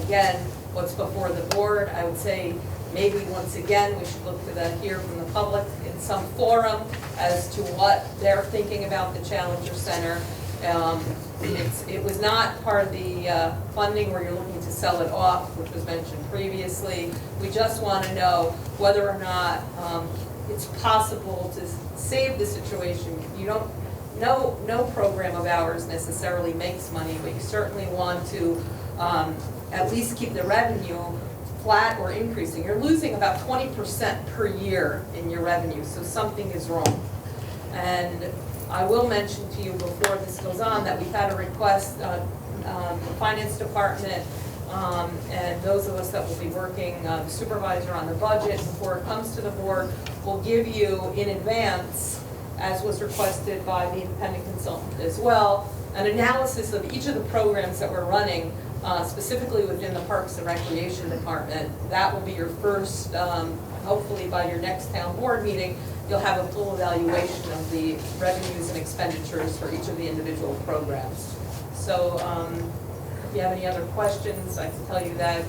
again, what's before the board. I would say maybe once again, we should look to hear from the public in some forum as to what they're thinking about the Challenger Center. It was not part of the funding where you're looking to sell it off, which was mentioned previously. We just want to know whether or not it's possible to save the situation. You don't, no program of ours necessarily makes money, but you certainly want to at least keep the revenue flat or increasing. You're losing about 20% per year in your revenue, so something is wrong. And I will mention to you before this goes on that we've had a request, the finance department, and those of us that will be working, the supervisor on the budget before it comes to the board, will give you in advance, as was requested by the independent consultant as well, an analysis of each of the programs that we're running, specifically within the Parks and Recreation Department. That will be your first, hopefully by your next town board meeting, you'll have a full evaluation of the revenues and expenditures for each of the individual programs. So if you have any other questions, I can tell you that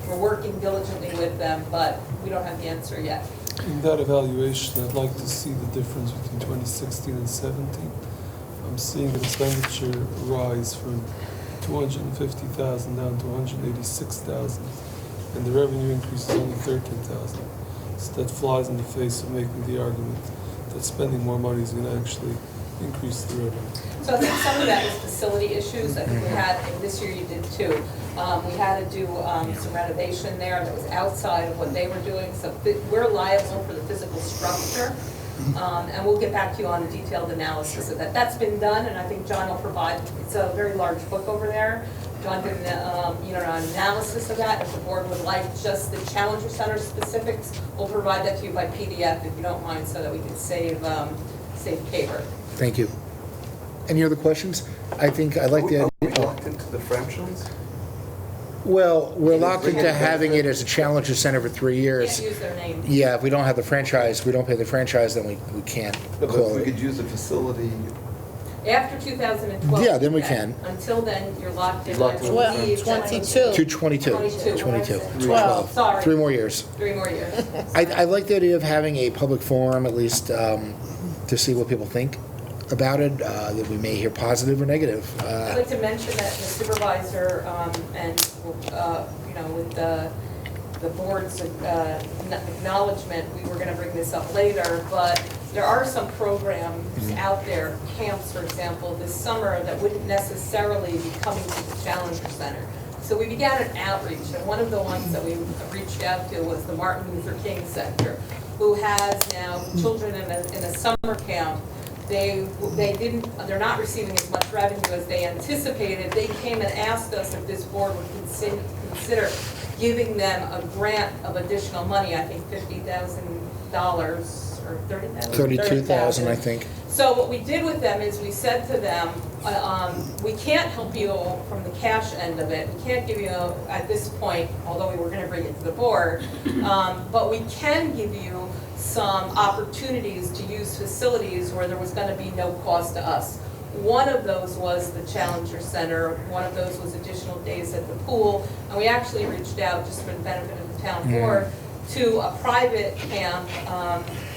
we're working diligently with them, but we don't have the answer yet. In that evaluation, I'd like to see the difference between 2016 and 17. I'm seeing the expenditure rise from 250,000 down to 186,000, and the revenue increase is only 13,000. So that flies in the face of making the argument that spending more money is going to actually increase the revenue. So I think some of that is facility issues. I think we had, and this year you did too. We had to do some renovation there that was outside of what they were doing. So we're liable for the physical structure. And we'll get back to you on a detailed analysis of that. That's been done, and I think John will provide, it's a very large book over there. John did an analysis of that. If the board would like just the Challenger Center specifics, we'll provide that to you by PDF if you don't mind, so that we can save paper. Thank you. Any other questions? I think I'd like to... Are we locked into the franchise? Well, we're locked into having it as a Challenger Center for 3 years. Can't use their name. Yeah, if we don't have the franchise, we don't pay the franchise, then we can't But call if we it. could use the facility, After 2012. Yeah, then we you can. Until then, you're locked in. Locked in. I believe, 22. 22. 12. Sorry. 3 more years. 3 more years. I like the idea of having a public forum, at least, to see what people think about it, that we may hear positive or negative. I'd like to mention that the supervisor, and, with the board's acknowledgement, we were gonna bring this up later, but there are some programs out there, camps, for example, this summer that wouldn't necessarily be coming to the Challenger Center. So we began an outreach, and one of the ones that we reached out to was the Martin Luther King Center, who has now children in a summer camp. They're not receiving as much revenue as they anticipated. They came and asked us if this board would consider giving them a grant of additional money, I think $50,000 or $30,000. 32,000, I think. So what we did with them is we said to them, we can't help you from the cash end of it. We can't give you, at this point, although we were going to bring it to the board, but we can give you some opportunities to use facilities where there was going to be no cost to us. One of those was the Challenger Center. One of those was additional days at the pool. And we actually reached out, just for the benefit of the town board, to a private camp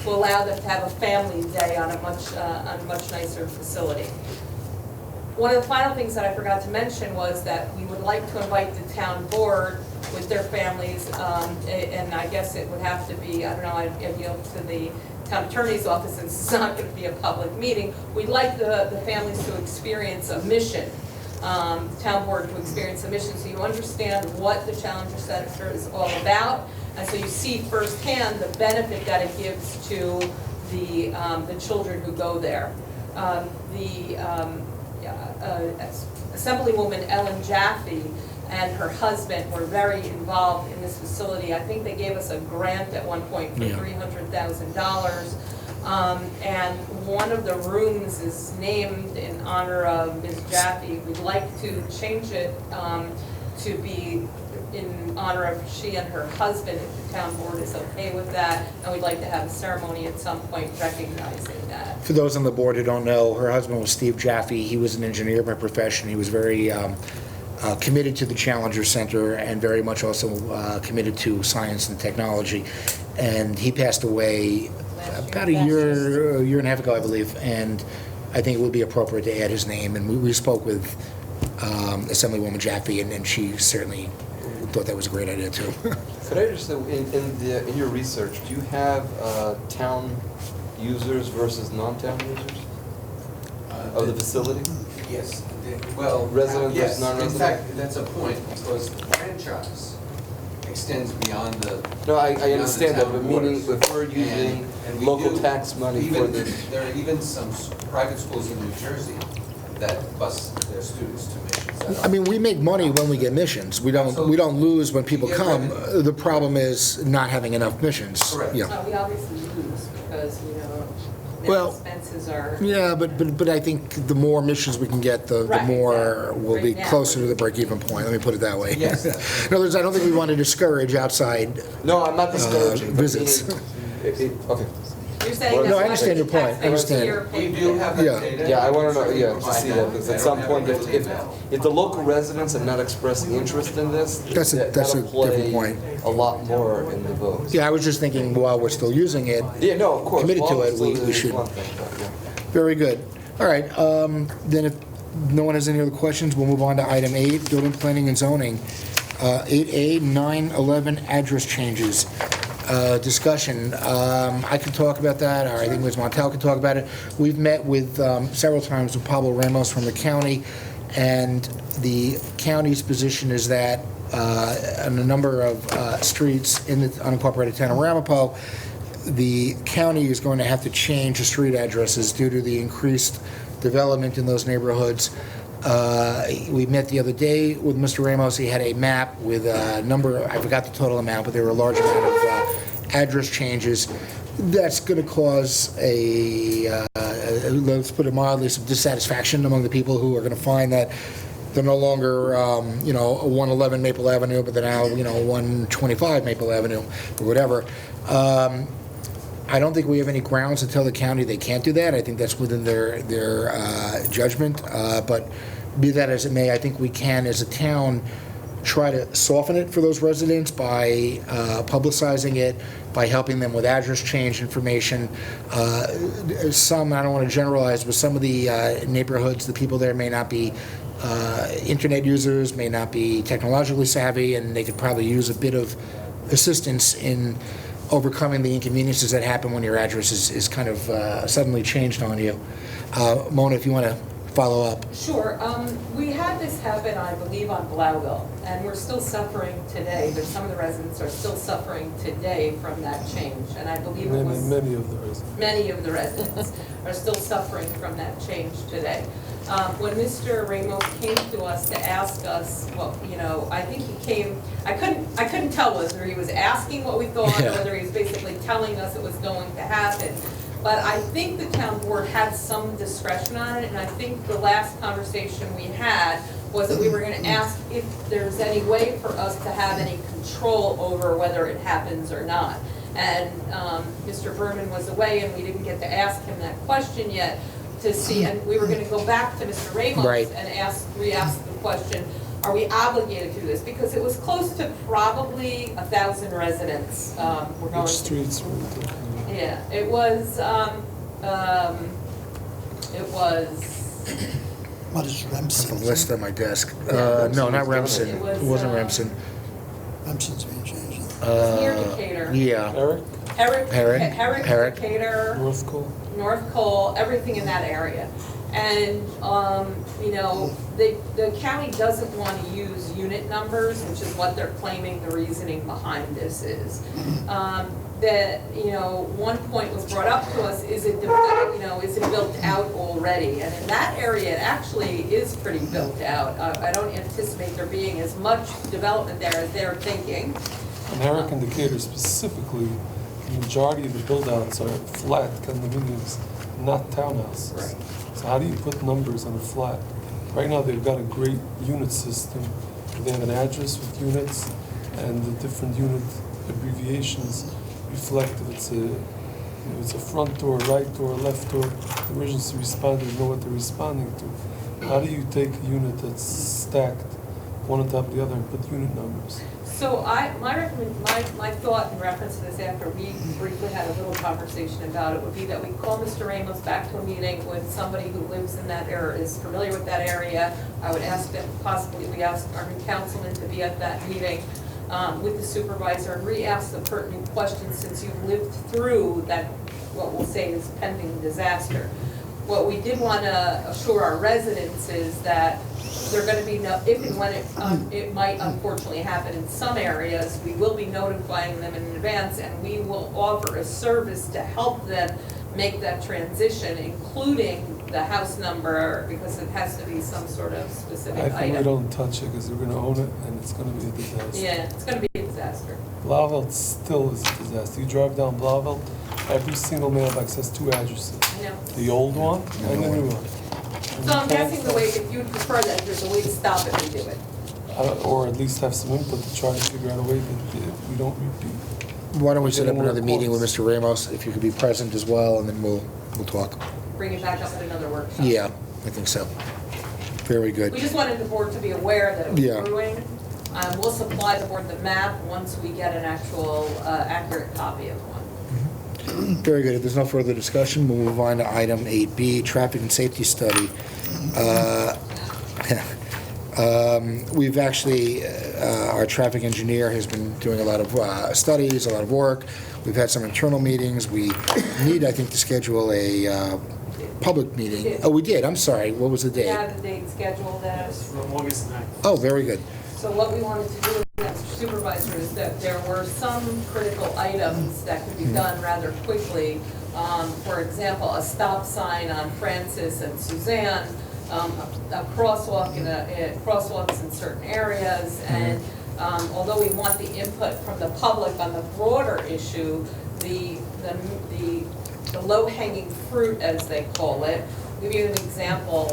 to allow them to have a family day on a much nicer facility. One of the final things that I forgot to mention was that we would like to invite the town board with their families, and I guess it would have to be, I don't know, I'd yield to the town attorney's office, since it's not going to be a public meeting. We'd like the families to experience a mission, the town board to experience a mission, so you understand what the Challenger Center is all about, and so you see firsthand the benefit that it gives to the children who go there. Assemblywoman Ellen Jaffe and her husband were very involved in this facility. I think they gave us a grant at one point for $300,000. And one of the rooms is named in honor of Ms. Jaffe. We'd like to change it to be in honor of she and her husband, if the town board is okay with that. And we'd like to have a ceremony at some point recognizing that. For those on the board who don't know, her husband was Steve Jaffe. He was an engineer by profession. He was very committed to the Challenger Center and very much also committed to science and technology. And he passed away about a year and a half ago, I believe. And I think it would be appropriate to add his name. And we spoke with Assemblywoman Jaffe, and she certainly thought that was a great idea too. Could I just, in your research, do you have town users versus non-town users of the facility? Yes, well, Resident versus yes, non-resident? in fact, that's a point, because the franchise extends beyond the. No, I beyond the understand that, town but meaning borders. if we're using And we local do- tax money for even- this. There are even some private schools in New Jersey that bus their students to missions. I mean, we make money when we get missions. We don't lose when people come. The problem is not having enough missions. Correct. Yeah. We obviously lose because, their Well, expenses are. Yeah, but I think the more missions we can get, the Right, more we'll be Right now. closer to the break-even point. Let me put it that way. Yes. In other words, I don't think we want to discourage outside No, I'm not discouraging. but visits. meaning- Okay. You're saying No, I that understand your point. I understand. We do have that Yeah. data. Yeah, I want to know, yeah, to Provide see that. that, because I at don't some have point, it if now. the local residents are not expressing interest in this, That's a that'll different play point. a lot more in the vote. Yeah, I was just thinking while we're still using it, Yeah, no, of course. committed to well, it, still we is should. one thing, but yeah. Very good. All right, then if no one has any other questions, we'll move on to item 8, building, planning, and zoning. 8A, 9/11 address changes. Discussion. I can talk about that, or I think Ms. Montel can talk about it. We've met with several times with Pablo Ramos from the county, and the county's position is that on a number of streets in the unincorporated town of Ramapo, the county is going to have to change the street addresses due to the increased development in those neighborhoods. We met the other day with Mr. Ramos. He had a map with a number, I forgot the total amount, but there were a large amount of address changes. That's going to cause let's put it mildly, some dissatisfaction among the people who are going to find that they're no longer, 111 Maple Avenue, but they're now, 125 Maple Avenue, or whatever. I don't think we have any grounds to tell the county they can't do that. I think that's within their judgment. But be that as it may, I think we can, as a town, try to soften it for those residents by publicizing it, by helping them with address change information. Some, I don't want to generalize, but some of the neighborhoods, the people there may not be internet users, may not be technologically savvy, and they could probably use a bit of assistance in overcoming the inconveniences that happen when your address is kind of suddenly changed on you. Mona, if you want to follow up. Sure. We had this happen, I believe, on Blauville, and we're still suffering today. There's some of the residents are still suffering today from that change, and I believe it was Many of the residents. many of the residents are still suffering from that change today. When Mr. Ramos came to us to ask us, well, I think he came, I couldn't tell whether he was asking what we thought or whether he was basically telling us it was going to happen. But I think the town board had some discretion on it, and I think the last conversation we had was that we were going to ask if there's any way for us to have any control over whether it happens or not. And Mr. Berman was away, and we didn't get to ask him that question yet to see, and we were going to go back to Mr. Ramos and re-ask the question, are we obligated to do this? Because it was close to probably 1,000 residents were going Which to. streets were we talking about? Yeah, it was. What is Remsen? A list on my desk. Yeah. No, not Remsen. It was, It wasn't Remsen. Remsen's being changed. Near Decatur. Yeah. Herrick, Decatur, North Cole? North Cole, everything in that area. And, the county doesn't want to use unit numbers, which is what they're claiming the reasoning behind this is. That, one point was brought up to us, is it built out already? And in that area, it actually is pretty built out. I don't anticipate there being as much development there as they're thinking. And Herrick and Decatur specifically the majority of the build-outs are flat condominiums, not townhouses. Right. So how do you put numbers on a flat? Right now, they've got a great unit system. They have an address with units, and the different unit abbreviations reflect if it's a front door, right door, left door. The emergency responders know what they're responding to. How do you take a unit that's stacked, one on top of the other, and put unit numbers? So my thought in reference to this, after we briefly had a little conversation about it, would be that we call Mr. Ramos back to a meeting with somebody who lives in that area, is familiar with that area. I would ask that possibly we ask our new councilman to be at that meeting with the supervisor and re-ask the pertinent questions since you've lived through that, what we'll say is pending disaster. What we did want to assure our residents is that they're going to be, if and when it might unfortunately happen in some areas, we will be notifying them in advance, and we will offer a service to help them make that transition, including the house number, because it has to be some sort of specific I item. think we don't touch it because we're going to own it, and it's going to be a disaster. Yeah, it's going to be a disaster. Blauvelt still is a disaster. You drive down Blauvelt, every single mailbox has two addresses. I know. The old one and the new one. So I'm guessing the way, if you'd prefer that, there's a way to stop it and do it. Or at least have some input to try to figure out a way that we don't repeat. Why don't we set up Getting another more meeting with Mr. Ramos, if you could be present as well, and then we'll talk. Bring it back up at another workshop. Yeah, I think so. Very good. We just wanted the board to be aware that it was Yeah. brewing. We'll supply the board the map once we get an actual accurate copy of one. Very good. If there's no further discussion, we'll move on to item 8B, traffic and safety study. We've actually, our traffic engineer has been doing a lot of studies, a lot of work. We've had some internal meetings. We need, I think, to schedule a public meeting. Oh, we did. I'm sorry. What was the We date? have the date scheduled as, August 9th. Oh, very good. so what we wanted to do, Mr. Supervisor, is that there were some critical items that could be done rather quickly. For example, a stop sign on Francis and Suzanne, a crosswalk crosswalks in certain areas, and although we want the input from the public on the broader issue, the low-hanging fruit, as they call it. I'll give you an example.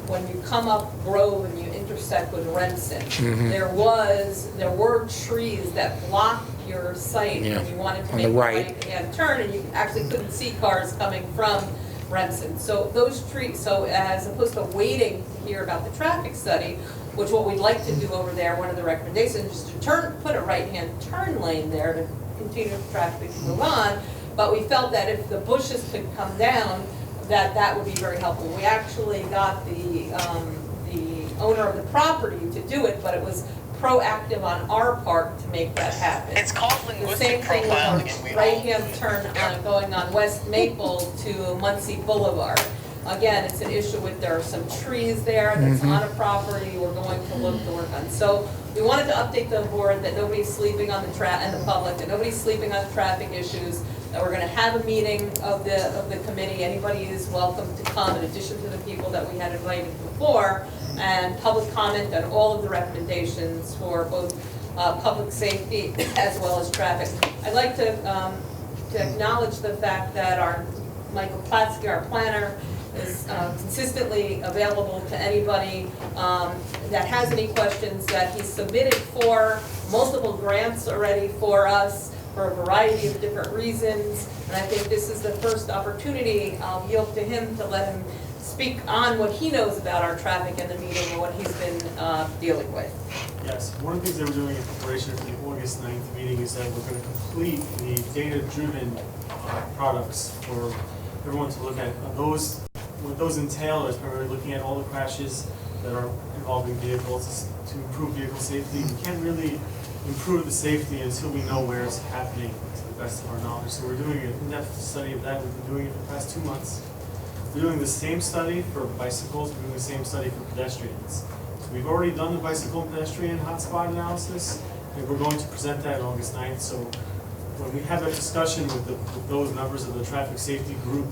When you come up Grove and you intersect with Remsen, there were trees that blocked your sight when you wanted to On make the a right. right-hand turn, and you actually couldn't see cars coming from Remsen. So those trees, so as opposed to waiting to hear about the traffic study, which what we'd like to do over there, one of the recommendations is to put a right-hand turn lane there to continue the traffic to move on. But we felt that if the bushes could come down, that would be very helpful. We actually got the owner of the property to do it, but it was proactive on our part to make that happen. It's called linguistic profiling. The same thing with our right-hand turn going on West Maple to Muncie Boulevard. Again, it's an issue with, there are some trees there that's on a property we're going to look to work on. So we wanted to update the board that nobody's sleeping on the and the public, that nobody's sleeping on traffic issues, that we're gonna have a meeting of the committee. Anybody is welcome to come in addition to the people that we had invited before, and public comment on all of the recommendations for both public safety as well as traffic. I'd like to acknowledge the fact that our Michael Platsky, our planner, is consistently available to anybody that has any questions, that he submitted for multiple grants already for us for a variety of different reasons. And I think this is the first opportunity. I'll yield to him to let him speak on what he knows about our traffic and the meeting and what he's been dealing with. Yes, one of the things that we're doing in preparation for the August 9th meeting is that we're going to complete the data-driven products for everyone to look at. What those entail is primarily looking at all the crashes that are involving vehicles to improve vehicle safety. We can't really improve the safety until we know where it's happening to the best of our knowledge. So we're doing an in-depth study of that. We've been doing it for the past 2 months. We're doing the same study for bicycles. We're doing the same study for pedestrians. So we've already done the bicycle and pedestrian hotspot analysis, and we're going to present that on August 9th. So when we have that discussion with those members of the traffic safety group,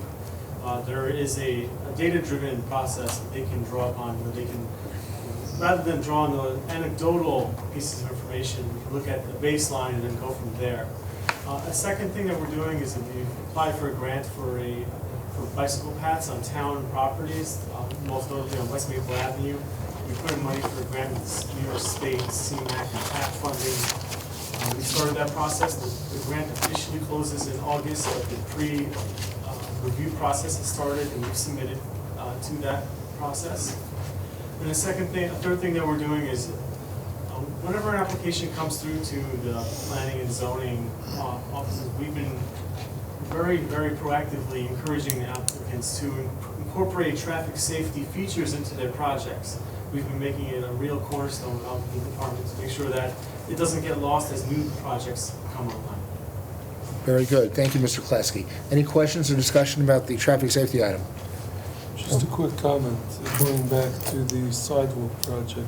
there is a data-driven process that they can draw upon, where they can, rather than draw on the anecdotal pieces of information, we can look at the baseline and then go from there. A second thing that we're doing is that we've applied for a grant for bicycle paths on town properties, most notably on West Maple Avenue. We put in money for a grant with New York State, CMAQ, and TAP funding. We started that process. The grant officially closes in August, but the pre-review process has started, and we've submitted to that process. And a third thing that we're doing is whenever an application comes through to the planning and zoning offices, we've been very, very proactively encouraging the applicants to incorporate traffic safety features into their projects. We've been making it a real cornerstone of the department to make sure that it doesn't get lost as new projects come online. Very good. Thank you, Mr. Klasky. Any questions or discussion about the traffic safety item? Just a quick comment, going back to the sidewalk project.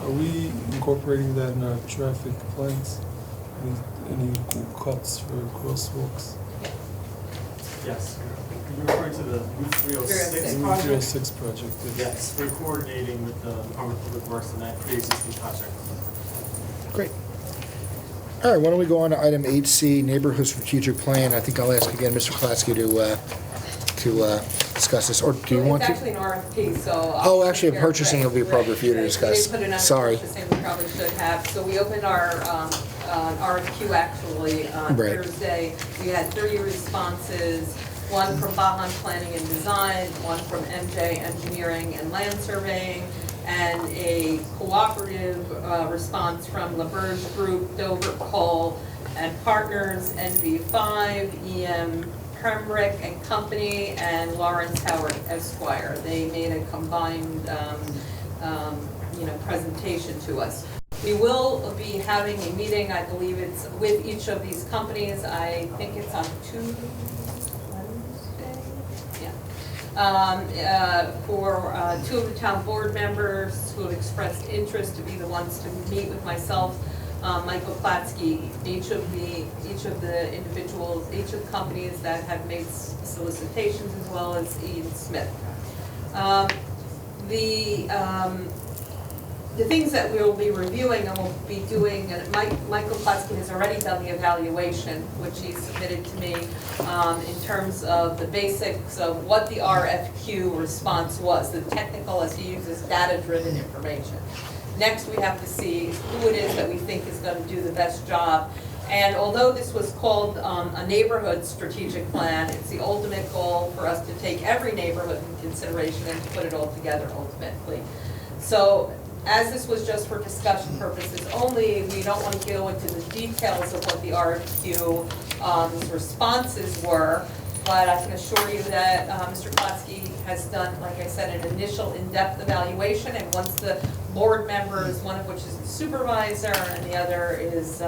Are we incorporating that in our traffic plans? Any cuts for crosswalks? Yes. You're referring to the Route 306 Route project? 306 project, Yes, we're coordinating with the Department of Public Works on that pre-existing project. Great. All right, why don't we go on to item 8C, Neighborhood Strategic Plan. I think I'll ask again Mr. Klasky to discuss this, or do you want to? It's actually an RFP, so. Oh, actually, purchasing will be appropriate for you to Right. discuss. We didn't put it on Sorry. purchasing, we probably should have. So we opened our RFQ actually on Right. Thursday. We had 30 responses, one from Bahan Planning and Design, one from MJ Engineering and Land Surveying, and a cooperative response from LaBerge Group, Dover Cole and Partners, NV5, EM Premrick and Company, and Lawrence Howard Esquire. They made a combined, presentation to us. We will be having a meeting, I believe it's with each of these companies. I think it's on Tuesday, for two of the town board members who have expressed interest to be the ones to meet with myself, Michael Platsky, each of the individuals, each of the companies that have made solicitations, as well as Ian Smith. The things that we'll be reviewing and we'll be doing, and Michael Platsky has already done the evaluation, which he submitted to me, in terms of the basics of what the RFQ response was, the technical, as he uses, data-driven information. Next, we have to see who it is that we think is going to do the best job. And although this was called a neighborhood strategic plan, it's the ultimate goal for us to take every neighborhood into consideration and to put it all together ultimately. So, as this was just for discussion purposes only, we don't want to go into the details of what the RFQ responses were, but I can assure you that Mr. Platsky has done, like I said, an initial in-depth evaluation, and once the board members, one of which is the supervisor and the other is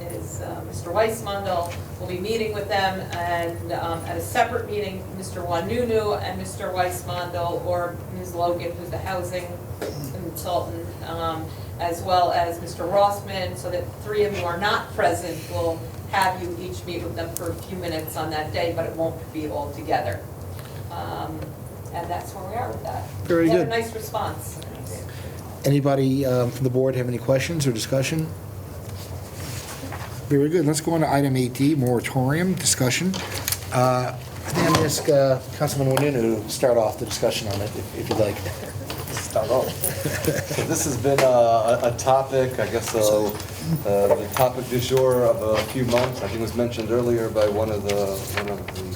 Mr. Weissmundel, will be meeting with them, and at a separate meeting, Mr. Wanunu and Mr. Weissmundel, or Ms. Logan, who's the housing consultant, as well as Mr. Rossman, so that three of you are not present, will have you each meet with them for a few minutes on that day, but it won't be all together. And that's where we are with that. Very We good. had a nice response. Anybody from the board have any questions or discussion? Very good. Let's go on to item 8D, moratorium discussion. I think I'm going to ask Councilman Wanunu to start off the discussion on it, if you'd like. Start off. So this has been a topic, I guess, the topic du jour of a few months. I think it was mentioned earlier by one of the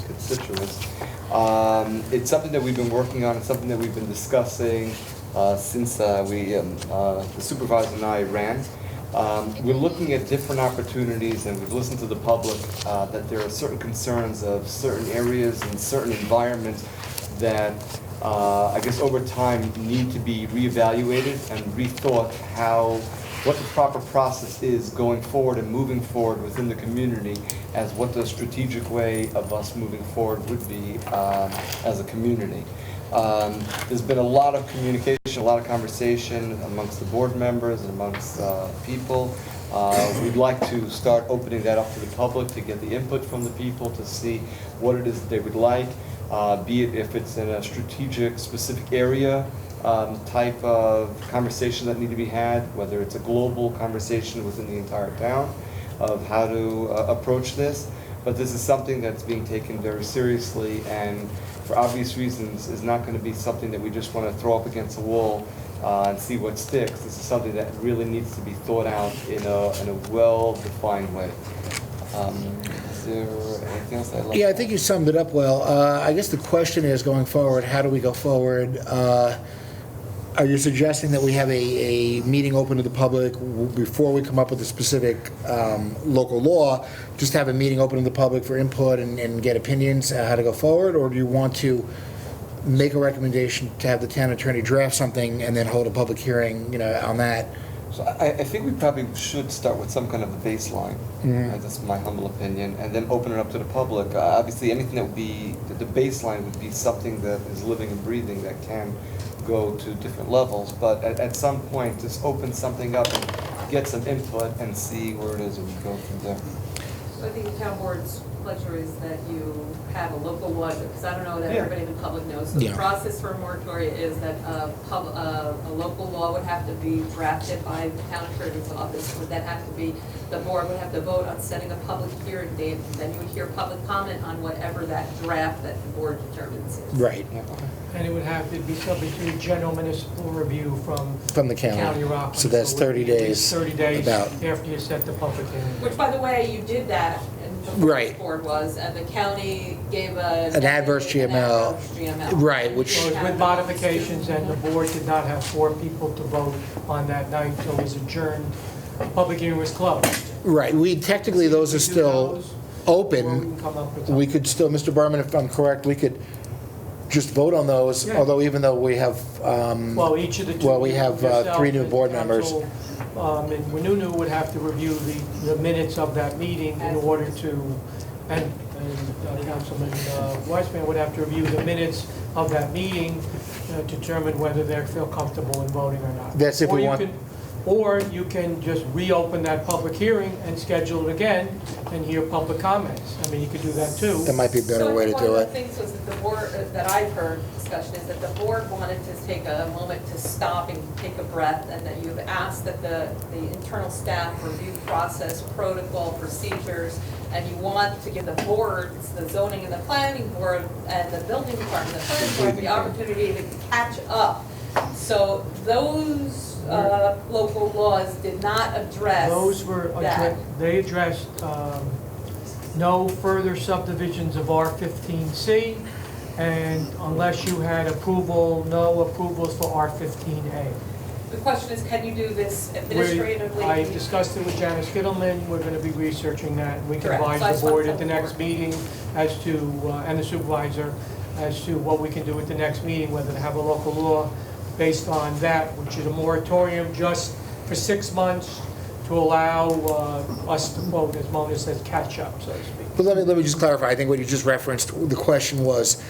constituents. It's something that we've been working on. It's something that we've been discussing since the supervisor and I ran. We're looking at different opportunities, and we've listened to the public that there are certain concerns of certain areas and certain environments that I guess over time need to be reevaluated and rethought what the proper process is going forward and moving forward within the community, as what the strategic way of us moving forward would be as a community. There's been a lot of communication, a lot of conversation amongst the board members and amongst people. We'd like to start opening that up to the public to get the input from the people to see what it is that they would like, be it if it's in a strategic, specific area type of conversation that need to be had, whether it's a global conversation within the entire town, of how to approach this. But this is something that's being taken very seriously, and for obvious reasons is not going to be something that we just want to throw up against the wall and see what sticks. This is something that really needs to be thought out in a well-defined way. Is there anything else I'd like Yeah, I to think you summed it up well. I guess the question is, going forward, how do we go forward? Are you suggesting that we have a meeting open to the public before we come up with a specific local law, just have a meeting open to the public for input and get opinions how to go forward? Or do you want to make a recommendation to have the town attorney draft something and then hold a public hearing, on that? So I think we probably should start with some kind of a baseline. That's my humble opinion, and then open it up to the public. Obviously, anything that would be, the baseline would be something that is living and breathing that can go to different levels. But at some point, just open something up and get some input and see where it is and we go from there. So I think the town board's pleasure is that you have a local law, because I don't know that everybody in the public knows. So the Yeah. process for a moratorium is that a local law would have to be drafted by the town attorney's office. Would that have to be, the board would have to vote on setting a public hearing date, and then you would hear public comment on whatever that draft that the board determines is. Right. And it would have to be subject to a general municipal review from the county. County of Rockland. So that's 30 days 30 days about. after you set the public hearing. Which, by the way, you did that, and before Right. the board was, and the county gave An adverse GML. Right, which. So it was with modifications, and the board did not have 4 people to vote on that night, so it was adjourned. The public hearing was closed. Right, technically, those are still open. Come up with We could still, Mr. Berman, if I'm correct, we could just vote on those, Yeah. although even though we have, Well, each of the two. well, we have yourself 3 new and board members. council, And Wenunu would have to review the minutes of that meeting in order to, and Councilman Weissman would have to review the minutes of that meeting, determine whether they feel comfortable in voting or not. That's if we Or you want- can- Or you can just reopen that public hearing and schedule it again and hear public comments. I mean, you could do that too. That might be a better way to do So one it. of the things was that the board, that I've heard discussion is that the board wanted to take a moment to stop and take a breath, and that you've asked that the internal staff review process, protocol, procedures, and you want to give the boards, the zoning and the planning board, and the building department, the planning board, the opportunity to catch up. So those local laws did not address Those were, that. they addressed no further subdivisions of R15C, and unless you had approval, no approvals for R15A. The question is, can you do this administratively? I discussed it with Janice Gittleman, we're gonna be researching that, and we can Correct. So I advise just the board want at the to next meeting as to, and the supervisor, as to what we can do at the next meeting, whether to have a local law based on that, which is a moratorium just for 6 months to allow us to, quote, as Mona says, catch up, so to speak. But let me just clarify, I think what you just referenced, the question was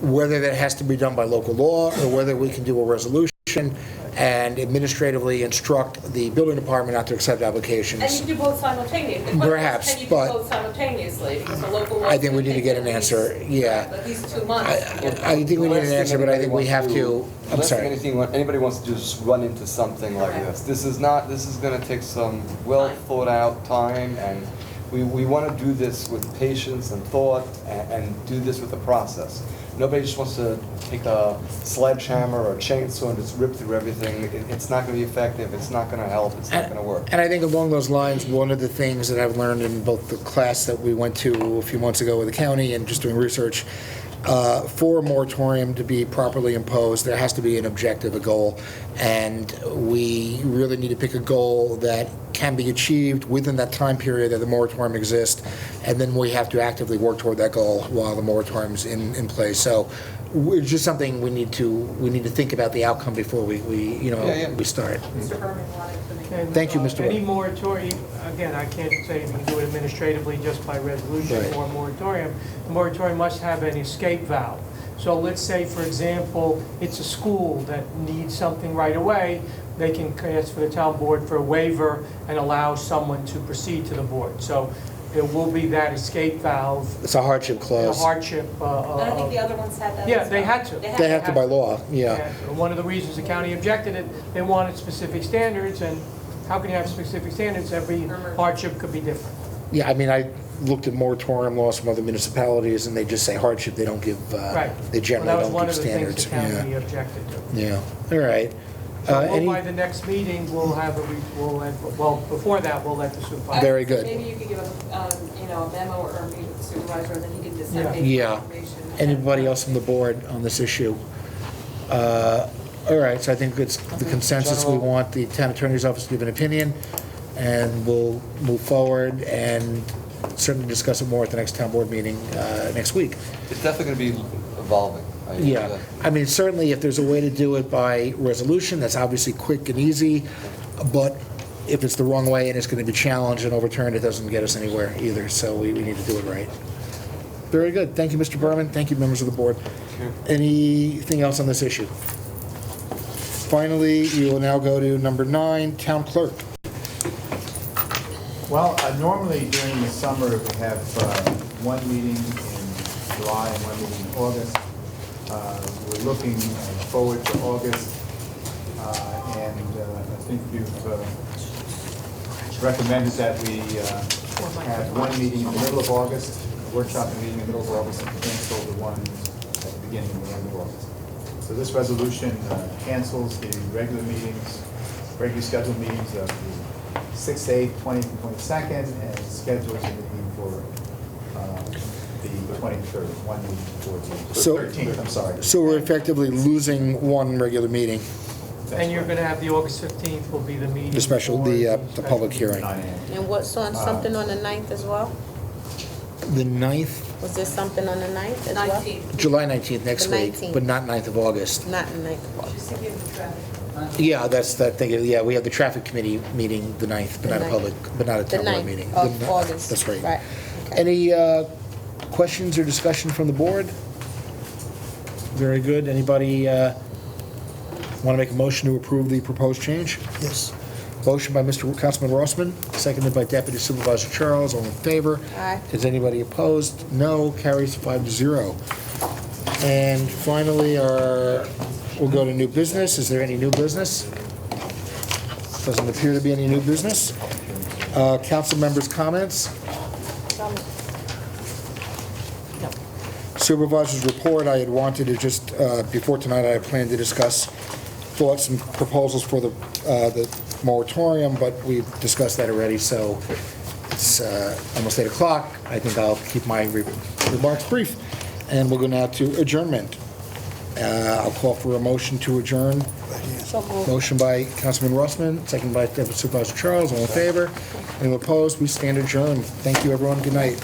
whether that has to be done by local law, or whether we can do a resolution and administratively instruct the building department not to accept applications. And you can do both simultaneously. The question is, Perhaps, can you do but- both simultaneously? Because the local law. I think we need to get an answer, yeah. At least 2 months. I think we need an answer, but I think we have to, I'm Last sorry. thing anybody wants to do is just run into something like Correct. this. This is gonna take some well thought out time, and we wanna do this with patience and thought, and do this with a process. Nobody just wants to take a sledgehammer or a chainsaw and just rip through everything. It's not gonna be effective, it's not gonna help, it's not gonna work. And I think along those lines, one of the things that I've learned in both the class that we went to a few months ago with the county and just doing research, for a moratorium to be properly imposed, there has to be an objective, a goal. And we really need to pick a goal that can be achieved within that time period that the moratorium exists. And then we have to actively work toward that goal while the moratorium's in place. So it's just something we need to think about the outcome before we we start. Mr. Berman wanted to make. And, Thank you, Mr. Any Webb. moratorium, again, I can't say we can do it administratively just by resolution Right. or moratorium. The moratorium must have an escape valve. So let's say, for example, it's a school that needs something right away, they can ask for the town board for a waiver and allow someone to proceed to the board. So there will be that escape valve, It's a hardship a clause. hardship. And I think the other ones had that. Yeah, as they well. had to. They have to by law, yeah. And one of the reasons the county objected it, they wanted specific standards, and how can you have specific standards? Every hardship could be different. Yeah, I mean, I looked at moratorium laws from other municipalities, and they just say hardship, they don't give, Right. they generally Well, don't give standards. that was one of the things the county objected to. Yeah, all right. So Any- by the next meeting, we'll have well, before that, we'll let the supervisor. Very good. Maybe you could give a memo or meet with the supervisor, and then he can disseminate Yeah. information. Anybody else from the board on this issue? All right, so I think it's the consensus, we want the town attorney's office to give an opinion, and we'll move forward and certainly discuss it more at the next town board meeting next week. It's definitely going to be evolving. Yeah, I mean, certainly if there's a way to do it by resolution, that's obviously quick and easy, but if it's the wrong way and it's going to be challenged and overturned, it doesn't get us anywhere either, so we need to do it right. Very good. Thank you, Mr. Berman. Thank you, members of the board. Anything else on this issue? Finally, we will now go to number 9, town clerk. Well, normally during the summer, we have one meeting in July and one meeting in August. We're looking forward to August, and I think you've recommended that we have one meeting in the middle of August, a workshop meeting in the middle of August, and cancel the one at the beginning and the end of August. So this resolution cancels the regular meetings, regularly scheduled meetings of the 6th, 8th, 20th, and 22nd, and schedules a meeting for the 23rd, one meeting for the So- 13th, I'm sorry. So we're effectively losing one regular meeting, And you're going to have the August 15th will be the meeting. the special, for the public hearing. 9 a.m. And what's on something on the 9th as well? The 9th, Was there something on the 9th as well? 19th. July 19th, next The week, 19th. but not 9th of August. Not the 9th of August. Just to give the traffic. Yeah, that's that thing, yeah, we have the traffic committee meeting the 9th, but The not a 9th. public, but not a The town board 9th meeting. of The- August. That's right. Right, okay. Any questions or discussion from the board? Very good. Anybody want to make a motion to approve the proposed change? Yes. Motion by Mr. Councilman Rossman, seconded by Deputy Supervisor Charles. All in favor? Aye. Is anybody opposed? No. Carries 5-0. And finally, we'll go to new business. Is there any new business? Doesn't appear to be any new business. Council members' comments? Supervisor's report, I had wanted to just, before tonight, I had planned to discuss thoughts and proposals for the moratorium, but we've discussed that already, so it's almost 8 o'clock. I think I'll keep my remarks brief, and we'll go now to adjournment. I'll call for a motion to adjourn. So moved. Motion by Councilman Rossman, second by Deputy Supervisor Charles. All in favor? Anyone opposed? We stand adjourned. Thank you, everyone. Good night.